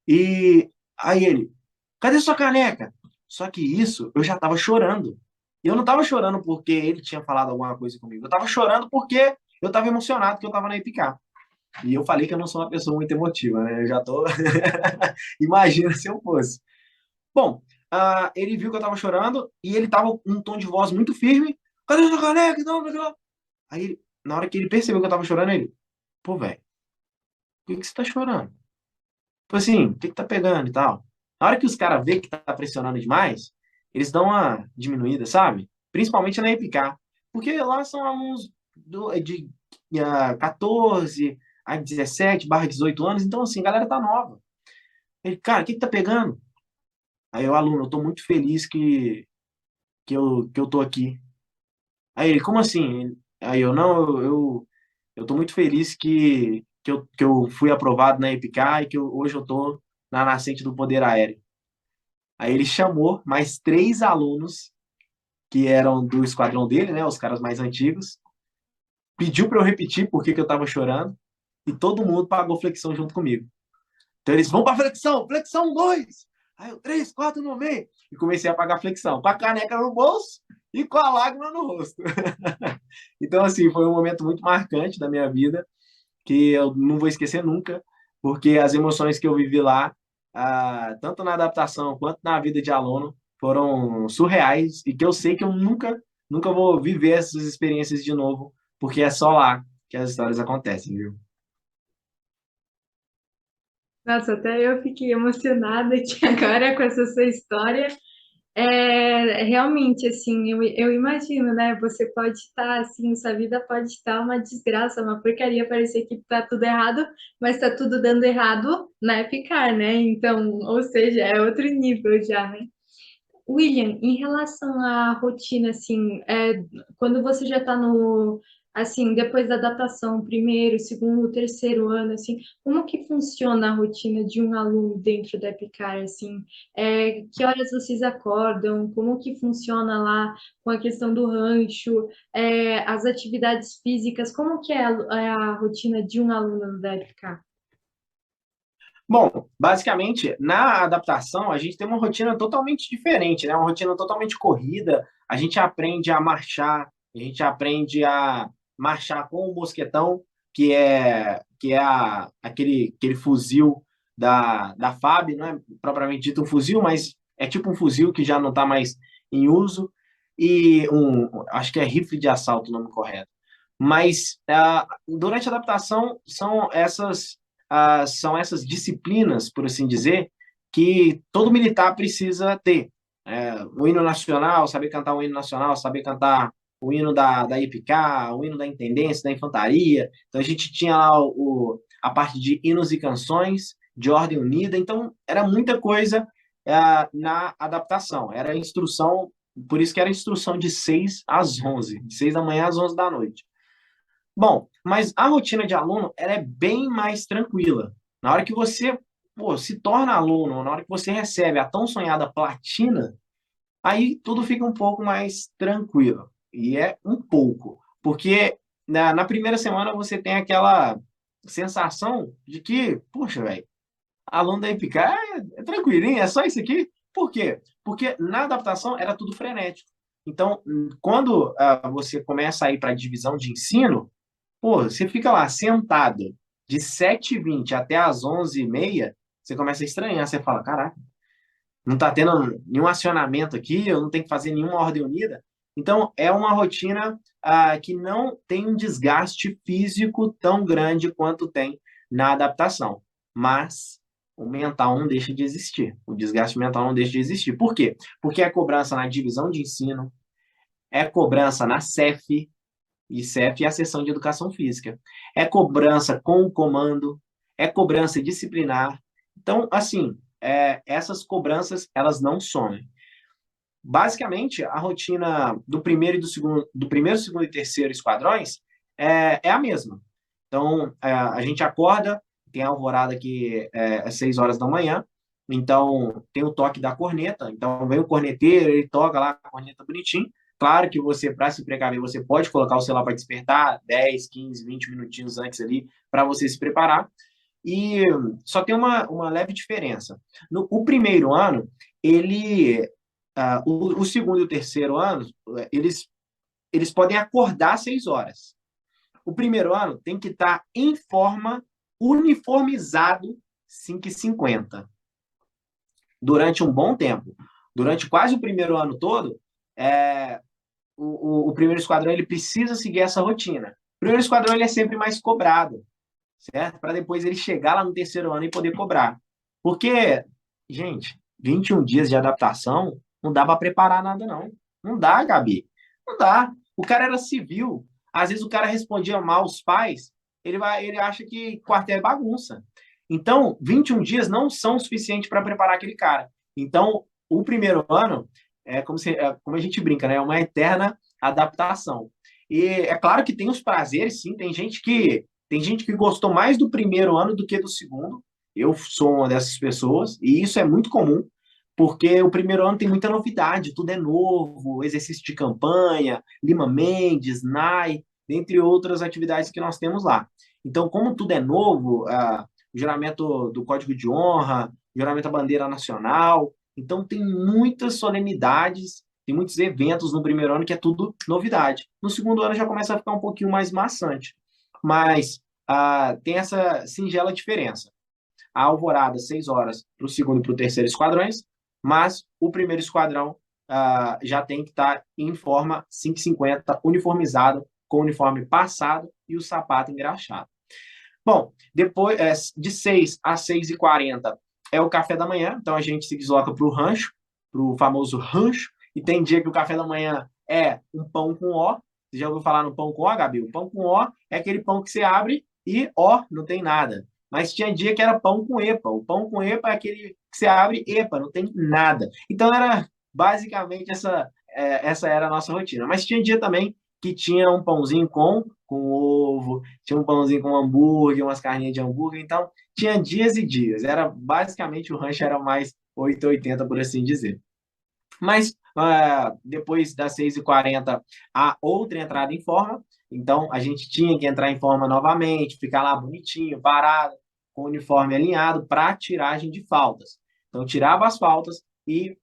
E aí ele, cadê sua caneca? Só que isso, eu já tava chorando. E eu não tava chorando porque ele tinha falado alguma coisa comigo. Eu tava chorando porque eu tava emocionado que eu tava na EPICAR. E eu falei que eu não sou uma pessoa muito emotiva, né? Eu já tô... Imagina se eu fosse. Bom, ele viu que eu tava chorando e ele tava com um tom de voz muito firme. Cadê sua caneca? Aí, na hora que ele percebeu que eu tava chorando, ele... Pô, velho, por que você tá chorando? Tipo assim, o que tá pegando e tal? Na hora que os caras vê que tá pressionando demais, eles dão uma diminuída, sabe? Principalmente na EPICAR. Porque lá são alunos de 14 a 17/18 anos, então assim, a galera tá nova. Ele, cara, o que tá pegando? Aí o aluno, eu tô muito feliz que eu tô aqui. Aí ele, como assim? Aí eu, não, eu tô muito feliz que eu fui aprovado na EPICAR e que hoje eu tô na nascente do poder aéreo. Aí ele chamou mais 3 alunos que eram do esquadrão dele, né, os caras mais antigos, pediu para eu repetir por que eu tava chorando e todo mundo pagou flexão junto comigo. Então eles vão para flexão, flexão 2. Aí eu 3, 4 no meio e comecei a pagar flexão, com a caneca no bolso e com a lágrima no rosto. Então assim, foi um momento muito marcante da minha vida que eu não vou esquecer nunca, porque as emoções que eu vivi lá, tanto na adaptação quanto na vida de aluno, foram surreais e que eu sei que eu nunca vou viver essas experiências de novo, porque é só lá que as histórias acontecem, viu? Nossa, até eu fiquei emocionada aqui agora com essa sua história. Realmente, assim, eu imagino, né? Você pode estar, assim, sua vida pode estar uma desgraça, uma porcaria, parecer que tá tudo errado, mas tá tudo dando errado na Epicar, né? Então, ou seja, é outro nível já, né? William, em relação à rotina, assim, quando você já está no, assim, depois da adaptação, primeiro, segundo, terceiro ano, assim, como que funciona a rotina de um aluno dentro da Epicar, assim? Que horas vocês acordam? Como que funciona lá com a questão do rancho? As atividades físicas, como que é a rotina de um aluno da Epicar? Bom, basicamente, na adaptação, a gente tem uma rotina totalmente diferente, né? Uma rotina totalmente corrida. A gente aprende a marchar, a gente aprende a marchar com o mosquetão, aquele fuzil da FAB, não é propriamente dito um fuzil, mas é tipo um fuzil que já não está mais em uso, e acho que é rifle de assalto o nome correto. Mas durante a adaptação são essas disciplinas, por assim dizer, que todo militar precisa ter. O hino nacional, saber cantar o hino nacional, saber cantar o hino da IPK, o hino da intendência, da infantaria. Então a gente tinha lá a parte de hinos e canções, de ordem unida. Então era muita coisa na adaptação. Era instrução, por isso que era instrução de 6 às 11, de 6 da manhã às 11 da noite. Bom, mas a rotina de aluno ela é bem mais tranquila. Na hora que você, se torna aluno, na hora que você recebe a tão sonhada platina, aí tudo fica um pouco mais tranquilo. E é um pouco. Porque na primeira semana você tem aquela sensação de que, poxa, velho, aluno da IPK é tranquilinho, é só isso aqui. Por quê? Porque na adaptação era tudo frenético. Então, quando você começa a ir para a divisão de ensino, pô, você fica lá sentado de 7h20 até as 11h30, você começa a estranhar, você fala, caraca, não tá tendo nenhum acionamento aqui, eu não tenho que fazer nenhuma ordem unida. Então, é uma rotina que não tem um desgaste físico tão grande quanto tem na adaptação. Mas o mental não deixa de existir. O desgaste mental não deixa de existir. Por quê? Porque é cobrança na divisão de ensino, é cobrança na CEF, e CEF é a seção de educação física. É cobrança com o comando, é cobrança disciplinar. Então, assim, essas cobranças, elas não somem. Basicamente, a rotina do primeiro e do segundo, do primeiro, segundo e terceiro esquadrões é a mesma. Então, a gente acorda, tem a alvorada que é às 6 horas da manhã, então tem o toque da corneta, então vem o corneteiro, ele toca lá a corneta bonitinho. Claro que você, para se precaver, você pode colocar o celular para despertar 10, 15, 20 minutinhos antes ali, para você se preparar. E só tem uma leve diferença. O primeiro ano, o segundo e o terceiro ano, eles podem acordar às 6 horas. O primeiro ano tem que estar em forma, uniformizado 5h50 durante um bom tempo. Durante quase o primeiro ano todo, o primeiro esquadrão ele precisa seguir essa rotina. O primeiro esquadrão ele é sempre mais cobrado, certo? Para depois ele chegar lá no terceiro ano e poder cobrar. Porque, gente, 21 dias de adaptação não dá para preparar nada, não. Não dá, Gabi. Não dá. O cara era civil. Às vezes o cara respondia mal aos pais, ele acha que quartel é bagunça. Então, 21 dias não são suficientes para preparar aquele cara. Então, o primeiro ano como a gente brinca, né? É uma eterna adaptação. E é claro que tem os prazeres, sim. Tem gente que gostou mais do primeiro ano do que do segundo. Eu sou uma dessas pessoas, e isso é muito comum, porque o primeiro ano tem muita novidade, tudo é novo, exercício de campanha, Lima Mendes, NAI, dentre outras atividades que nós temos lá. Então, como tudo é novo, o juramento do Código de Honra, o juramento da bandeira nacional, então tem muitas solenidades, tem muitos eventos no primeiro ano que é tudo novidade. No segundo ano já começa a ficar um pouquinho mais maçante. Mas tem essa singela diferença. A alvorada, 6 horas para o segundo e para o terceiro esquadrões, mas o primeiro esquadrão já tem que estar em forma 5h50, uniformizado, com o uniforme passado e o sapato engraxado. Bom, depois de 6 às 6h40 é o café da manhã, então a gente se desloca para o rancho, para o famoso rancho, e tem dia que o café da manhã é um pão com ó. Você já ouviu falar no pão com ó, Gabi? O pão com ó é aquele pão que você abre e ó, não tem nada. Mas tinha dia que era pão com epa. O pão com epa é aquele que você abre epa, não tem nada. Então era basicamente essa era a nossa rotina. Mas tinha dia também que tinha um pãozinho com ovo, tinha um pãozinho com hambúrguer, umas carninhas de hambúrguer, então tinha dias e dias. Era basicamente o rancho era mais 880, por assim dizer. Mas depois das 6h40, a outra entrada em forma. Então a gente tinha que entrar em forma novamente, ficar lá bonitinho, parado, com o uniforme alinhado para tiragem de faltas. Então tirava as faltas e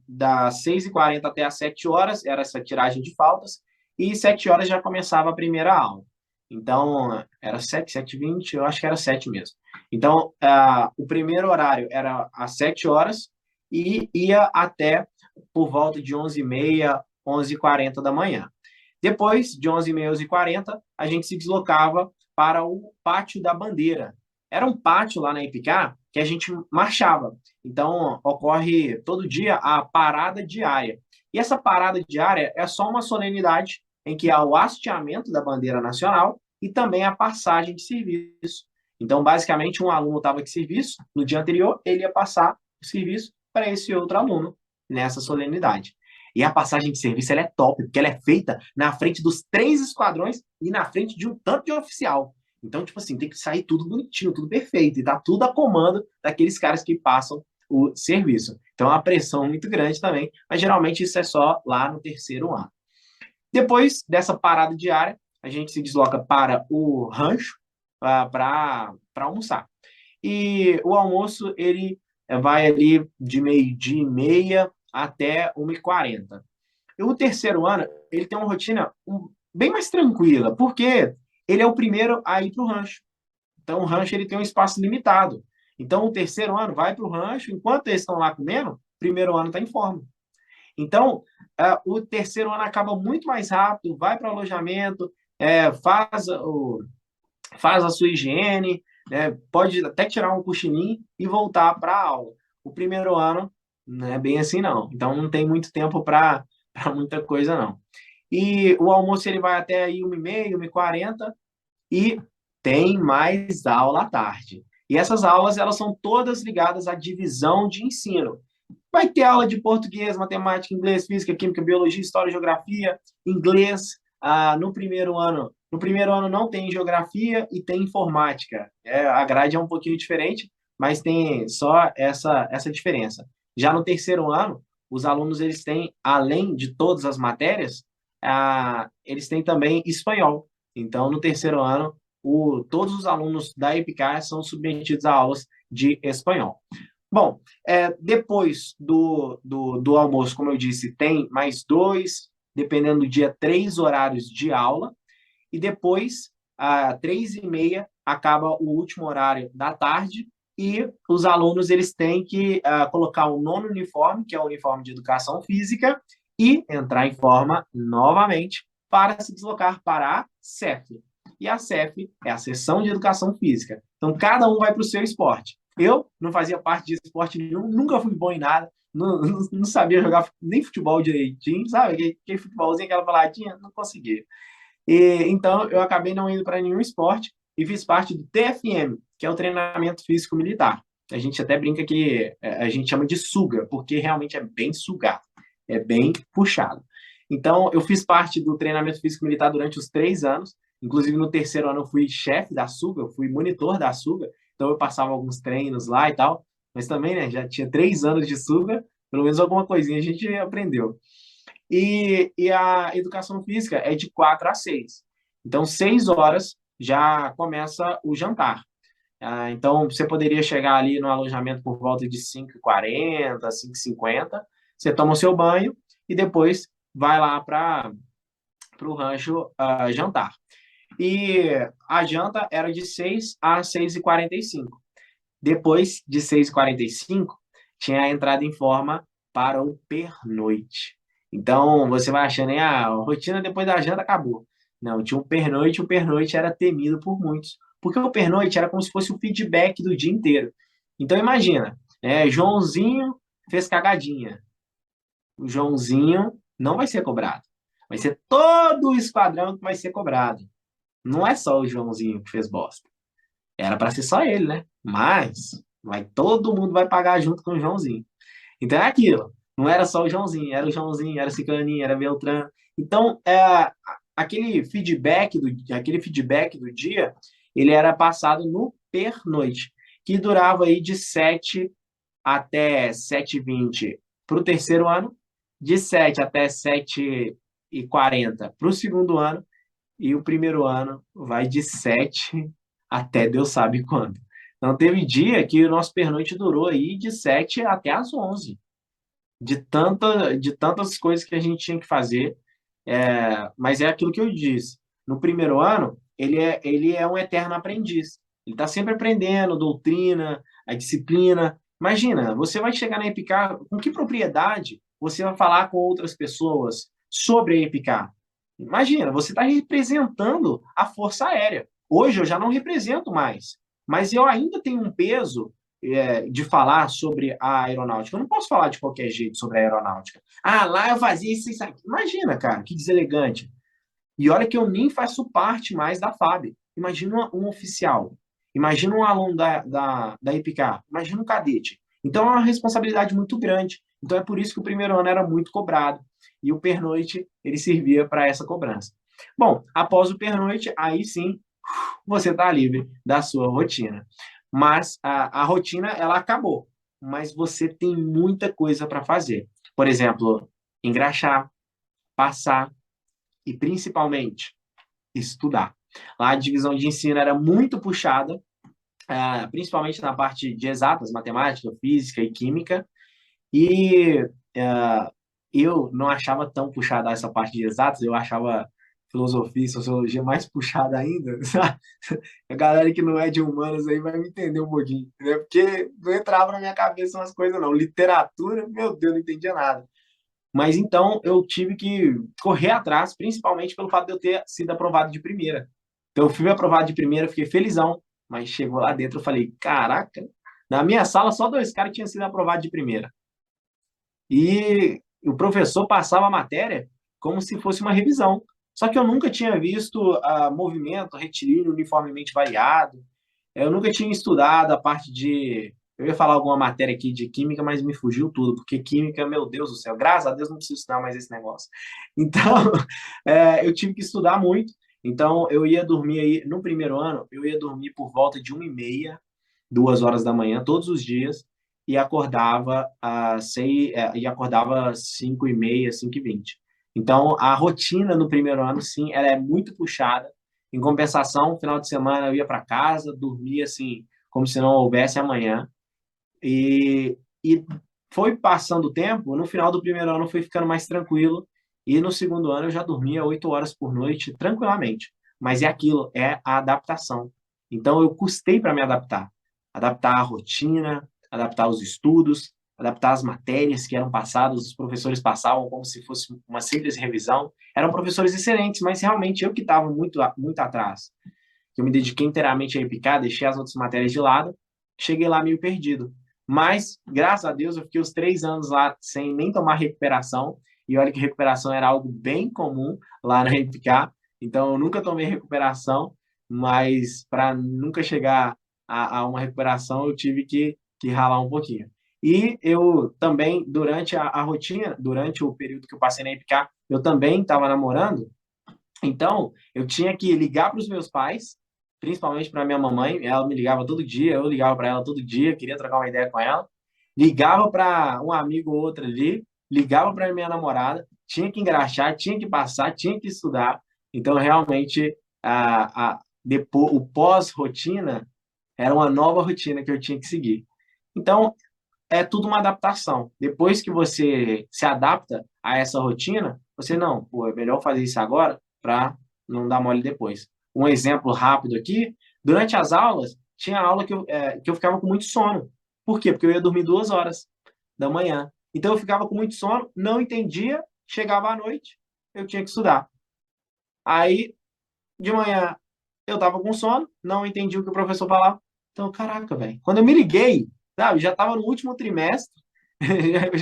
das 6h40 até as 7 horas era essa tiragem de faltas, e 7 horas já começava a primeira aula. Então, era 7, 7h20, eu acho que era 7 mesmo. Então, o primeiro horário era às 7 horas e ia até por volta de 11h30, 11h40 da manhã. Depois de 11h30, 11h40, a gente se deslocava para o Pátio da Bandeira. Era um pátio lá na Ipicá que a gente marchava. Então, ocorre todo dia a parada diária. E essa parada diária é só uma solenidade em que há o hasteamento da bandeira nacional e também a passagem de serviço. Então, basicamente, um aluno estava de serviço, no dia anterior, ele ia passar o serviço para esse outro aluno nessa solenidade. E a passagem de serviço ela é top, porque ela é feita na frente dos 3 esquadrões e na frente de um tanto de oficial. Então, tipo assim, tem que sair tudo bonitinho, tudo perfeito, e tá tudo a comando daqueles caras que passam o serviço. Então, é uma pressão muito grande também, mas geralmente isso é só lá no terceiro ano. Depois dessa parada diária, a gente se desloca para o rancho para almoçar. E o almoço, ele vai ali de 12h30 até 1h40. E o terceiro ano, ele tem uma rotina bem mais tranquila, porque ele é o primeiro a ir para o rancho. Então, o rancho ele tem um espaço limitado. Então, o terceiro ano vai para o rancho, enquanto eles estão lá comendo, o primeiro ano está em forma. Então, o terceiro ano acaba muito mais rápido, vai para o alojamento, faz a sua higiene, né? Pode até tirar um cochilinho e voltar para a aula. O primeiro ano não é bem assim, não. Então, não tem muito tempo para muita coisa, não. E o almoço ele vai até aí 1h30, 1h40 e tem mais aula à tarde. E essas aulas elas são todas ligadas à divisão de ensino. Vai ter aula de português, matemática, inglês, física, química, biologia, história, geografia, inglês. No primeiro ano, não tem geografia e tem informática. A grade é um pouquinho diferente, mas tem só essa diferença. Já no terceiro ano, os alunos eles têm, além de todas as matérias, eles têm também espanhol. Então, no terceiro ano, todos os alunos da EPICAR são submetidos a aulas de espanhol. Bom, depois do almoço, como eu disse, tem mais dois, dependendo do dia, 3 horários de aula. E depois, às 3h30, acaba o último horário da tarde. E os alunos eles têm que colocar o nono uniforme, que é o uniforme de educação física, e entrar em forma novamente para se deslocar para a CEF. E a CEF é a Seção de Educação Física. Então, cada um vai para o seu esporte. Eu não fazia parte de esporte nenhum, nunca fui bom em nada, não sabia jogar nem futebol direitinho, sabe? Aquele futebolzinho, aquela baladinha, não conseguia. Então, eu acabei não indo para nenhum esporte e fiz parte do TFM, que é o treinamento físico militar. A gente até brinca que a gente chama de suga, porque realmente é bem sugado, é bem puxado. Então, eu fiz parte do treinamento físico militar durante os 3 anos. Inclusive, no terceiro ano, eu fui chefe da suga, eu fui monitor da suga. Então, eu passava alguns treinos lá e tal. Mas também, né, já tinha 3 anos de suga, pelo menos alguma coisinha a gente aprendeu. E a educação física é de 4 a 6. Então, 6 horas já começa o jantar. Então, você poderia chegar ali no alojamento por volta de 5h40, 5h50. Você toma o seu banho e depois vai lá para o rancho jantar. E a janta era de 6 a 6h45. Depois de 6h45, tinha a entrada em forma para o pernoite. Então, você vai achando, a rotina depois da janta acabou. Não, tinha um pernoite, o pernoite era temido por muitos, Porque o pernoite era como se fosse o feedback do dia inteiro. Então, imagina, Joãozinho fez cagadinha. O Joãozinho não vai ser cobrado. Vai ser todo o esquadrão que vai ser cobrado. Não é só o Joãozinho que fez bosta. Era para ser só ele, né? Mas todo mundo vai pagar junto com o Joãozinho. Então é aquilo. Não era só o Joãozinho, era o Ciclaninho, era Beltrano. Então, aquele feedback do dia, ele era passado no pernoite, que durava aí de 7 até 7h20 para o terceiro ano, de 7 até 7h40 para o segundo ano, e o primeiro ano vai de 7 até Deus sabe quando. Então, teve dia que o nosso pernoite durou aí de 7 até as 11, de tantas coisas que a gente tinha que fazer. Mas é aquilo que eu disse. No primeiro ano, ele é um eterno aprendiz. Ele está sempre aprendendo doutrina, a disciplina. Imagina, você vai chegar na EPICAR, com que propriedade você vai falar com outras pessoas sobre a EPICAR? Imagina, você está representando a Força Aérea. Hoje eu já não represento mais, mas eu ainda tenho um peso de falar sobre a aeronáutica. Eu não posso falar de qualquer jeito sobre a aeronáutica. Ah, lá eu fazia isso e isso aqui. Imagina, cara, que deselegante. E olha que eu nem faço parte mais da FAB. Imagina um oficial. Imagina um aluno da EPICAR. Imagina um cadete. Então é uma responsabilidade muito grande. Então é por isso que o primeiro ano era muito cobrado. E o pernoite, ele servia para essa cobrança. Bom, após o pernoite, aí sim, você está livre da sua rotina. Mas a rotina, ela acabou. Mas você tem muita coisa para fazer. Por exemplo, engraxar, passar e, principalmente, estudar. Lá a divisão de ensino era muito puxada, principalmente na parte de exatas, matemática, física e química, e eu não achava tão puxada essa parte de exatas, eu achava filosofia e sociologia mais puxada ainda, sabe? A galera que não é de humanas aí vai me entender um pouquinho, né? Porque não entrava na minha cabeça umas coisas não. Literatura, meu Deus, não entendia nada. Mas então eu tive que correr atrás, principalmente pelo fato de eu ter sido aprovado de primeira. Então eu fui aprovado de primeira, fiquei felizão, mas chegou lá dentro eu falei, caraca, na minha sala só 2 caras tinham sido aprovados de primeira. E o professor passava a matéria como se fosse uma revisão. Só que eu nunca tinha visto movimento retilíneo uniformemente variado. Eu nunca tinha estudado a parte de. Eu ia falar alguma matéria aqui de química, mas me fugiu tudo, porque química, meu Deus do céu, graças a Deus não preciso estudar mais esse negócio. Então, eu tive que estudar muito. Então, eu ia dormir aí, no primeiro ano, eu ia dormir por volta de 1h30, 2 horas da manhã, todos os dias, e acordava às 5h30, 5h20. Então, a rotina no primeiro ano, sim, ela é muito puxada. Em compensação, final de semana eu ia para casa, dormia assim, como se não houvesse amanhã. E foi passando o tempo, no final do primeiro ano foi ficando mais tranquilo, e no segundo ano eu já dormia 8 horas por noite, tranquilamente. Mas é aquilo, é a adaptação. Então eu custei para me adaptar. Adaptar a rotina, adaptar os estudos, adaptar as matérias que eram passadas, os professores passavam como se fosse uma simples revisão. Eram professores excelentes, mas realmente eu que estava muito, muito atrás. Eu me dediquei inteiramente a EPICAR, deixei as outras matérias de lado, cheguei lá meio perdido. Mas, graças a Deus, eu fiquei os 3 anos lá sem nem tomar recuperação, e olha que recuperação era algo bem comum lá na EPICAR, então eu nunca tomei recuperação, mas para nunca chegar a uma recuperação, eu tive que ralar um pouquinho. E eu também, durante a rotina, durante o período que eu passei na EPICAR, eu também estava namorando, então eu tinha que ligar para os meus pais, principalmente para minha mamãe, ela me ligava todo dia, eu ligava para ela todo dia, queria trocar uma ideia com ela, ligava para um amigo ou outro ali, ligava para minha namorada, tinha que engraxar, tinha que passar, tinha que estudar. Então, realmente, depois, o pós-rotina era uma nova rotina que eu tinha que seguir. Então, é tudo uma adaptação. Depois que você se adapta a essa rotina, você não, pô, é melhor fazer isso agora para não dar mole depois. Um exemplo rápido aqui, durante as aulas, tinha aula que eu ficava com muito sono. Por quê? Porque eu ia dormir 2 horas da manhã. Então eu ficava com muito sono, não entendia, chegava à noite, eu tinha que estudar. Aí, de manhã, eu tava com sono, não entendi o que o professor falava. Então, caraca, velho. Quando eu me liguei, sabe, já tava no último trimestre, eu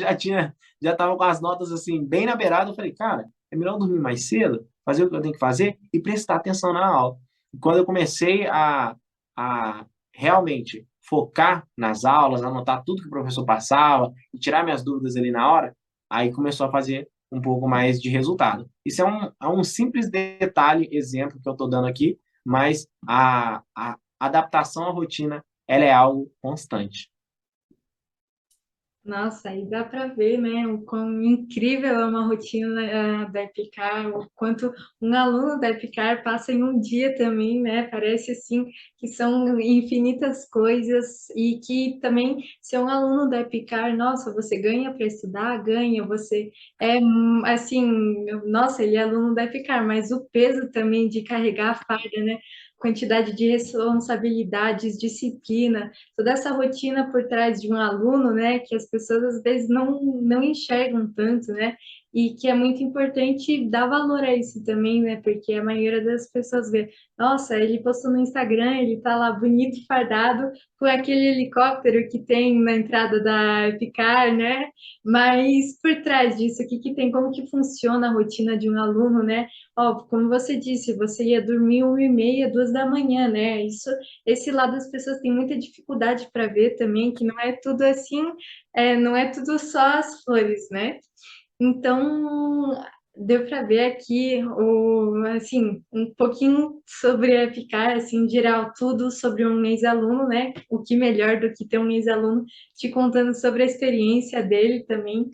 já tava com as notas assim, bem na beirada. Eu falei, cara, é melhor dormir mais cedo, fazer o que eu tenho que fazer e prestar atenção na aula. E quando eu comecei a realmente focar nas aulas, anotar tudo que o professor passava e tirar minhas dúvidas ali na hora, aí começou a fazer um pouco mais de resultado. Isso é um simples detalhe, exemplo que eu estou dando aqui, mas a adaptação à rotina, ela é algo constante. Nossa, aí dá para ver, né, o quão incrível é uma rotina da Epicar, o quanto um aluno da Epicar passa em um dia também, né? Parece assim que são infinitas coisas e que também ser um aluno da Epicar, nossa, você ganha para estudar, ganha, você é assim, nossa, ele é aluno da Epicar, mas o peso também de carregar a farda, né? Quantidade de responsabilidades, disciplina, toda essa rotina por trás de um aluno, né, que as pessoas às vezes não enxergam tanto, né, e que é muito importante dar valor a isso também, né, porque a maioria das pessoas vê, nossa, ele postou no Instagram, ele tá lá bonito, fardado, com aquele helicóptero que tem na entrada da Epicar, né, mas por trás disso, o que que tem, como que funciona a rotina de um aluno, né, ó, como você disse, você ia dormir 1h30, 2 da manhã, né, isso esse lado as pessoas têm muita dificuldade para ver também, que não é tudo assim, não é tudo só as flores, né? Então, deu para ver aqui assim, um pouquinho sobre a Epicar, assim, em geral, tudo sobre um ex-aluno, né? O que melhor do que ter um ex-aluno te contando sobre a experiência dele também.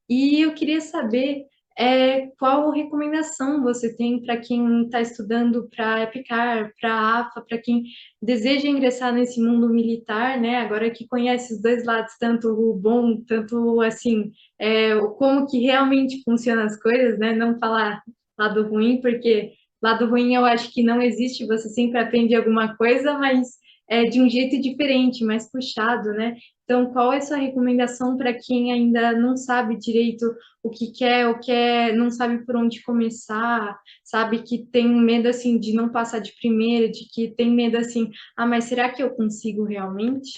E eu queria saber qual recomendação você tem para quem está estudando para EPICAR, para a AFA, para quem deseja ingressar nesse mundo militar, né? Agora que conhece os dois lados, tanto o bom, tanto assim, como que realmente funcionam as coisas, né? Não falar lado ruim, porque lado ruim eu acho que não existe, você sempre aprende alguma coisa, mas é de um jeito diferente, mais puxado, né? Então, qual é a sua recomendação para quem ainda não sabe direito o que quer, não sabe por onde começar, sabe que tem medo assim de não passar de primeira, de que tem medo assim, ah, mas será que eu consigo realmente?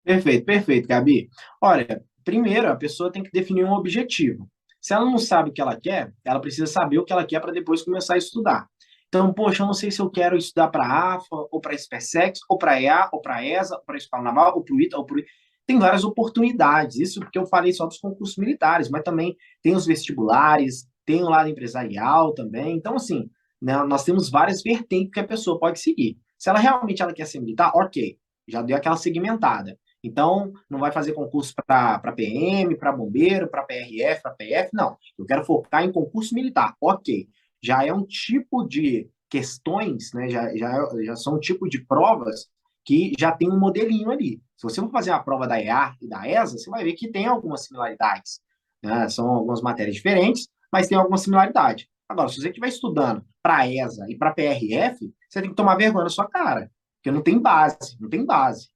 Perfeito, perfeito, Gabi. Olha, primeiro a pessoa tem que definir um objetivo. Se ela não sabe o que ela quer, ela precisa saber o que ela quer para depois começar a estudar. Então, poxa, eu não sei se eu quero estudar para a AFA, ou para a SpaceX, ou para a EA, ou para a ESA, ou para a Escola Naval, ou para o ITA, ou para o... Tem várias oportunidades. Isso porque eu falei só dos concursos militares, mas também tem os vestibulares, tem o lado empresarial também. Então, assim, né, nós temos várias vertentes que a pessoa pode seguir. Se ela realmente ela quer ser militar, ok, já deu aquela segmentada. Então, não vai fazer concurso para PM, para bombeiro, para PRF, para PF, não. Eu quero focar em concurso militar. Ok. Já é um tipo de questões, né? Já são um tipo de provas que já tem um modelinho ali. Se você for fazer a prova da EAR e da ESA, você vai ver que tem algumas similaridades. Né? São algumas matérias diferentes, mas tem alguma similaridade. Agora, se você estiver estudando para ESA e para PRF, você tem que tomar vergonha na sua cara, porque não tem base, não tem base.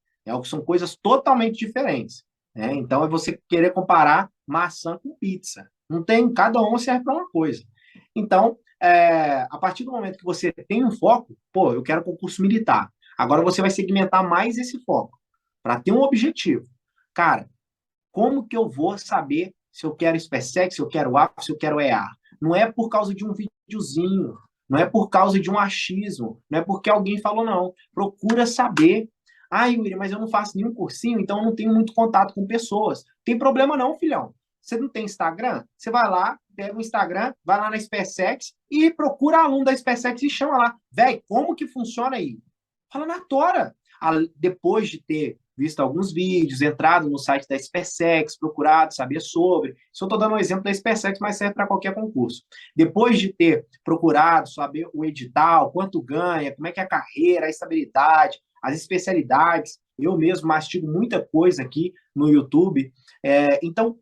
São coisas totalmente diferentes. Né? Então, é você querer comparar maçã com pizza. Não tem, cada um serve para uma coisa. Então, a partir do momento que você tem um foco, pô, eu quero concurso militar. Agora você vai segmentar mais esse foco para ter um objetivo. Cara, como que eu vou saber se eu quero SpaceX, se eu quero AF, se eu quero EA? Não é por causa de um videozinho, não é por causa de um achismo, não é porque alguém falou, não. Procura saber. Ah, Yuri, mas eu não faço nenhum cursinho, então eu não tenho muito contato com pessoas. Tem problema não, filhão. Você não tem Instagram? Você vai lá, pega o Instagram, vai lá na SpaceX e procura aluno da SpaceX e chama lá. Véi, como que funciona aí? Fala na tora. Depois de ter visto alguns vídeos, entrado no site da SpaceX, procurado saber sobre. Isso eu estou dando um exemplo da SpaceX, mas serve para qualquer concurso. Depois de ter procurado saber o edital, quanto ganha, como é que é a carreira, a estabilidade, as especialidades, eu mesmo mastigo muita coisa aqui no YouTube. Então,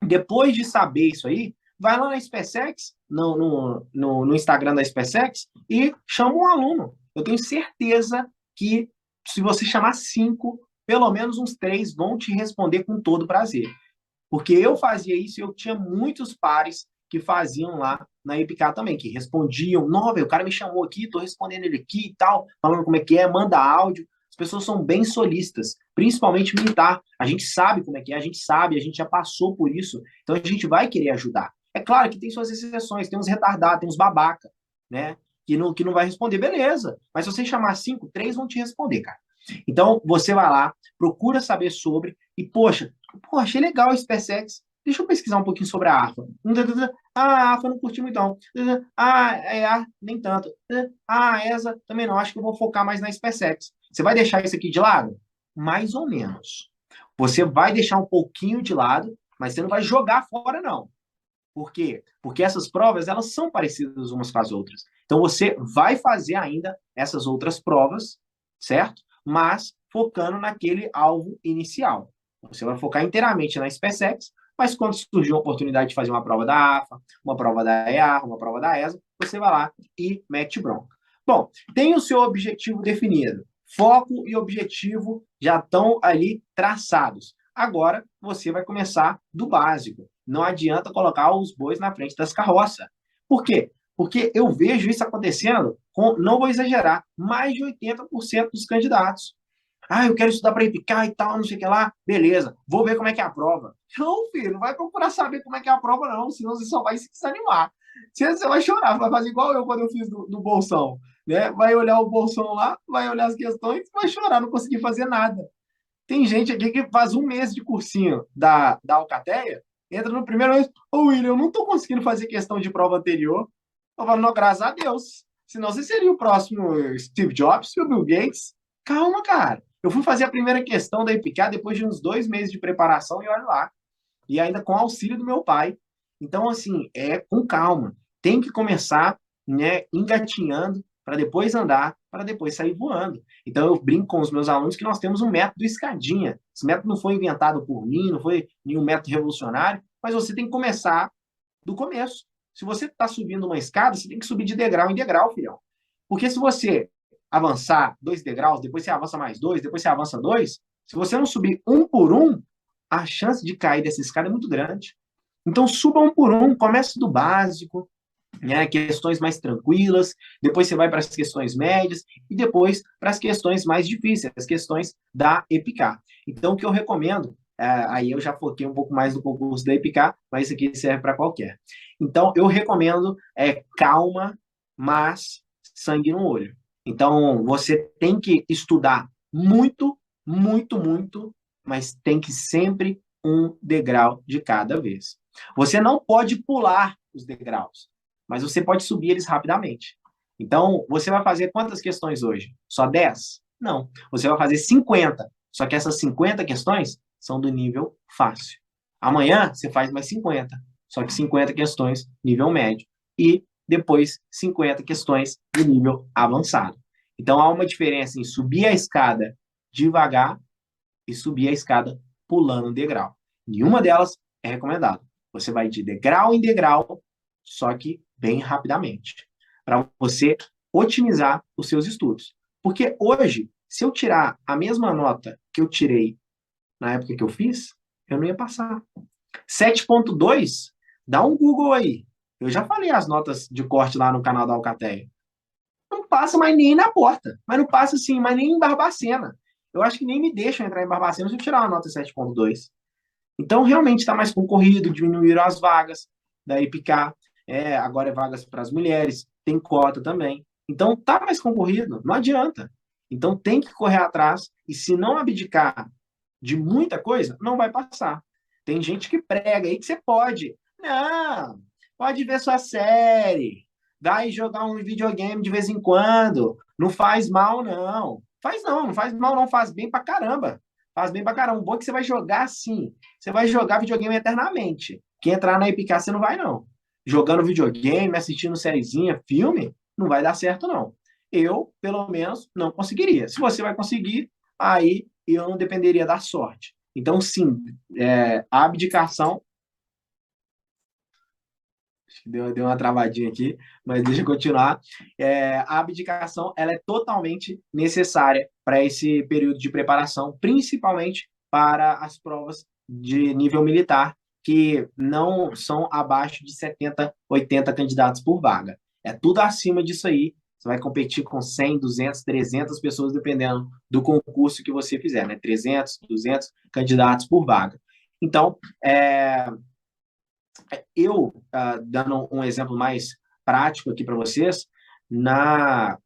depois de saber isso aí, vai lá na SpaceX, no Instagram da SpaceX, e chama um aluno. Eu tenho certeza que se você chamar 5, pelo menos uns 3 vão te responder com todo prazer. Porque eu fazia isso e eu tinha muitos pares que faziam lá na EPICA também, que respondiam, não, velho, o cara me chamou aqui, tô respondendo ele aqui e tal, falando como é que é, manda áudio. As pessoas são bem solistas, principalmente militar. A gente sabe como é que é, a gente sabe, a gente já passou por isso, então a gente vai querer ajudar. É claro que tem suas exceções, tem uns retardados, tem uns babaca, né? Que não vai responder, beleza. Mas se você chamar 5, 3 vão te responder, cara. Então, você vai lá, procura saber sobre, e, poxa, achei legal esse SpaceX. Deixa eu pesquisar um pouquinho sobre a ARFA. Ah, a ARFA não curti muito, não. Ah, nem tanto. Ah, a ESA também não. Acho que eu vou focar mais na SpaceX. Você vai deixar isso aqui de lado? Mais ou menos. Você vai deixar um pouquinho de lado, mas você não vai jogar fora, não. Por quê? Porque essas provas, elas são parecidas umas com as outras. Então, você vai fazer ainda essas outras provas, certo? Mas focando naquele alvo inicial. Você vai focar inteiramente na SpaceX, mas quando surgir a oportunidade de fazer uma prova da AFA, uma prova da EAR, uma prova da ESA, você vai lá e mete bronca. Bom, tem o seu objetivo definido. Foco e objetivo já estão ali traçados. Agora, você vai começar do básico. Não adianta colocar os bois na frente das carroças. Por quê? Porque eu vejo isso acontecendo com, não vou exagerar, mais de 80% dos candidatos. Ah, eu quero estudar para EPICA e tal, não sei o que lá. Beleza, vou ver como é que é a prova. Não, filho, não vai procurar saber como é que é a prova, não, senão você só vai se desanimar. Você vai chorar, vai fazer igual eu quando eu fiz do Bolsão. Né? Vai olhar o Bolsão lá, vai olhar as questões, vai chorar, não conseguir fazer nada. Tem gente aqui que faz um mês de cursinho da Alcateia, entra no primeiro mês, ô William, eu não estou conseguindo fazer questão de prova anterior. Eu falo, não, graças a Deus. Senão você seria o próximo Steve Jobs, o Bill Gates. Calma, cara. Eu fui fazer a primeira questão da EPICA depois de uns 2 meses de preparação e olha lá. E ainda com auxílio do meu pai. Então, assim, é com calma. Tem que começar, né, engatinhando para depois andar, para depois sair voando. Então, eu brinco com os meus alunos que nós temos um método escadinha. Esse método não foi inventado por mim, não foi nenhum método revolucionário, mas você tem que começar do começo. Se você está subindo uma escada, você tem que subir de degrau em degrau, filhão. Porque se você avançar 2 degraus, depois você avança mais 2, depois você avança 2, se você não subir um por um, a chance de cair dessa escada é muito grande. Então, suba um por um, comece do básico, né, questões mais tranquilas, depois você vai para as questões médias e depois para as questões mais difíceis, as questões da EPICA. Então, o que eu recomendo, aí eu já foquei um pouco mais no concurso da EPICA, mas isso aqui serve para qualquer. Então, eu recomendo calma, mas sangue no olho. Então, você tem que estudar muito, muito, muito, mas tem que sempre um degrau de cada vez. Você não pode pular os degraus, mas você pode subir eles rapidamente. Então, você vai fazer quantas questões hoje? Só 10? Não. Você vai fazer 50. Só que essas 50 questões são do nível fácil. Amanhã, você faz mais 50. Só que 50 questões nível médio. E depois 50 questões de nível avançado. Então, há uma diferença em subir a escada devagar e subir a escada pulando um degrau. Nenhuma delas é recomendada. Você vai de degrau em degrau, só que bem rapidamente, para você otimizar os seus estudos. Porque hoje, se eu tirar a mesma nota que eu tirei na época que eu fiz, eu não ia passar. 7.2, dá um Google aí. Eu já falei as notas de corte lá no canal da Alcateia. Não passa mais nem na porta. Mas não passa assim, mais nem em Barbacena. Eu acho que nem me deixam entrar em Barbacena se eu tirar uma nota 7.2. Então, realmente está mais concorrido, diminuíram as vagas da EPICA, agora é vagas para as mulheres, tem cota também. Então, está mais concorrido, não adianta. Então, tem que correr atrás, e se não abdicar de muita coisa, não vai passar. Tem gente que prega aí que você pode. Não, pode ver sua série, vai jogar um videogame de vez em quando, não faz mal, não. Não faz mal, não, faz bem pra caramba. Faz bem pra caramba. O bom é que você vai jogar assim. Você vai jogar videogame eternamente. Quem entrar na EPICA, você não vai, não. Jogando videogame, assistindo sériezinha, filme, não vai dar certo, não. Eu, pelo menos, não conseguiria. Se você vai conseguir, aí eu não dependeria da sorte. Então, sim, a abdicação... Deu uma travadinha aqui, mas deixa eu continuar. A abdicação ela é totalmente necessária para esse período de preparação, principalmente para as provas de nível militar, que não são abaixo de 70, 80 candidatos por vaga. É tudo acima disso aí. Você vai competir com 100, 200, 300 pessoas, dependendo do concurso que você fizer, né? 300, 200 candidatos por vaga. Então, dando um exemplo mais prático aqui para vocês,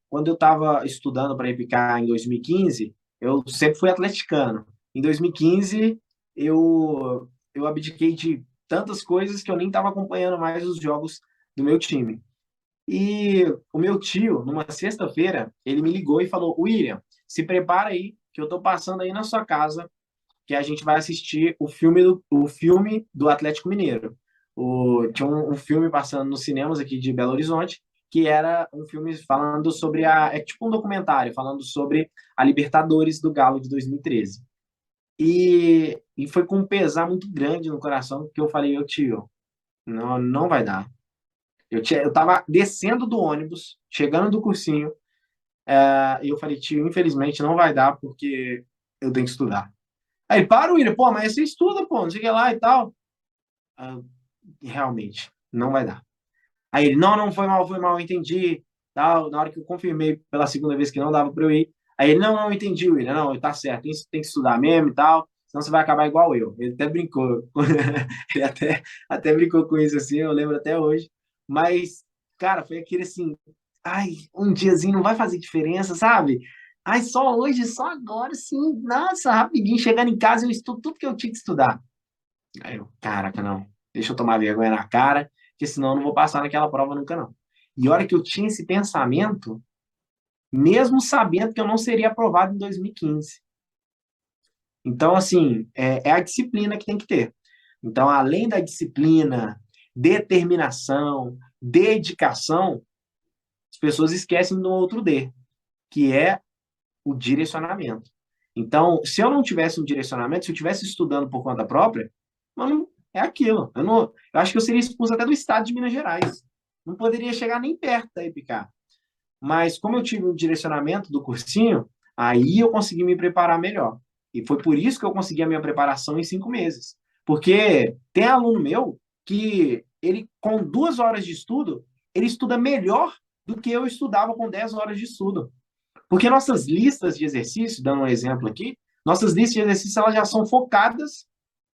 quando eu estava estudando para EPICAR em 2015, eu sempre fui atleticano. Em 2015, eu abdiquei de tantas coisas que eu nem estava acompanhando mais os jogos do meu time. E o meu tio, numa sexta-feira, ele me ligou e falou: William, se prepara aí, que eu estou passando aí na sua casa, que a gente vai assistir o filme do Atlético Mineiro. Tinha um filme passando nos cinemas aqui de Belo Horizonte, que era um filme falando sobre é tipo um documentário, falando sobre a Libertadores do Galo de 2013. E foi com um pesar muito grande no coração que eu falei: meu tio, não, não vai dar. Eu tava descendo do ônibus, chegando do cursinho, e eu falei: tio, infelizmente não vai dar porque eu tenho que estudar. Aí, para, William, pô, mas você estuda, pô, não sei o que lá e tal. Ah, realmente, não vai dar. Aí ele: não, não, foi mal, entendi. Tal. Na hora que eu confirmei pela segunda vez que não dava para eu ir, aí ele: não, não, entendi, William, não, tá certo, tem que estudar mesmo e tal, senão você vai acabar igual eu. Ele até brincou, ele até brincou com isso assim, eu lembro até hoje. Mas, cara, foi aquele assim: ai, um diazinho não vai fazer diferença, sabe? Ai, só hoje, só agora, sim, nossa, rapidinho, chegando em casa eu estudo tudo que eu tinha que estudar. Aí eu: caraca, não, deixa eu tomar vergonha na cara, porque senão eu não vou passar naquela prova nunca, não. E a hora que eu tinha esse pensamento, mesmo sabendo que eu não seria aprovado em 2015. Então, assim, é a disciplina que tem que ter. Então, além da disciplina, determinação, dedicação, as pessoas esquecem do outro D, que é o direcionamento. Então, se eu não tivesse um direcionamento, se eu estivesse estudando por conta própria, mano, é aquilo. Eu acho que eu seria expulso até do estado de Minas Gerais. Não poderia chegar nem perto da EPICAR. Mas como eu tive um direcionamento do cursinho, aí eu consegui me preparar melhor. E foi por isso que eu consegui a minha preparação em 5 meses. Porque tem aluno meu que ele, com 2 horas de estudo, ele estuda melhor do que eu estudava com 10 horas de estudo. Porque nossas listas de exercício, dando um exemplo aqui, nossas listas de exercício elas já são focadas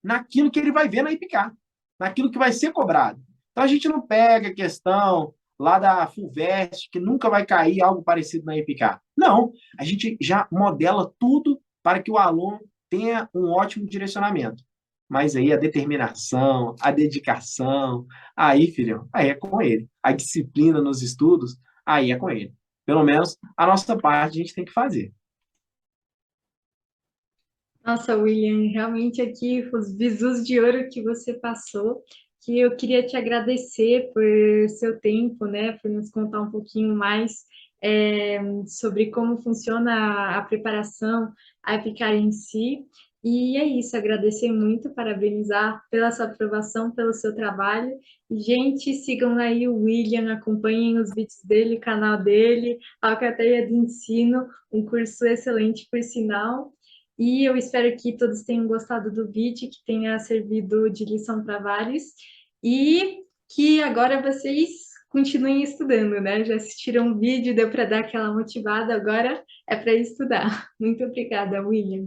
naquilo que ele vai ver na IPCAR, naquilo que vai ser cobrado. Então a gente não pega a questão lá da FUVEST, que nunca vai cair algo parecido na IPCAR. Não, a gente já modela tudo para que o aluno tenha um ótimo direcionamento. Mas aí a determinação, a dedicação, aí, filhão, aí é com ele. A disciplina nos estudos, aí é com ele. Pelo menos a nossa parte a gente tem que fazer. Nossa, William, realmente aqui os bisus de ouro que você passou, que eu queria te agradecer por seu tempo, né, por nos contar um pouquinho mais sobre como funciona a preparação, a Epicar em si. E é isso, agradecer muito, parabenizar pela sua aprovação, pelo seu trabalho. E, gente, sigam aí o William, acompanhem os vídeos dele, o canal dele, a Alcateia de Ensino, um curso excelente, por sinal. E eu espero que todos tenham gostado do vídeo, que tenha servido de lição para vários e que agora vocês continuem estudando, né? Já assistiram o vídeo, deu para dar aquela motivada, agora é para estudar. Muito obrigada, William.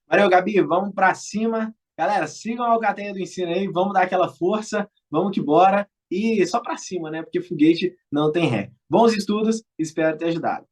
Valeu, Gabi, vamos para cima. Galera, sigam a Alcateia do Ensino aí, vamos dar aquela força, vamos que bora. E só para cima, né? Porque foguete não tem ré. Bons estudos, espero ter ajudado.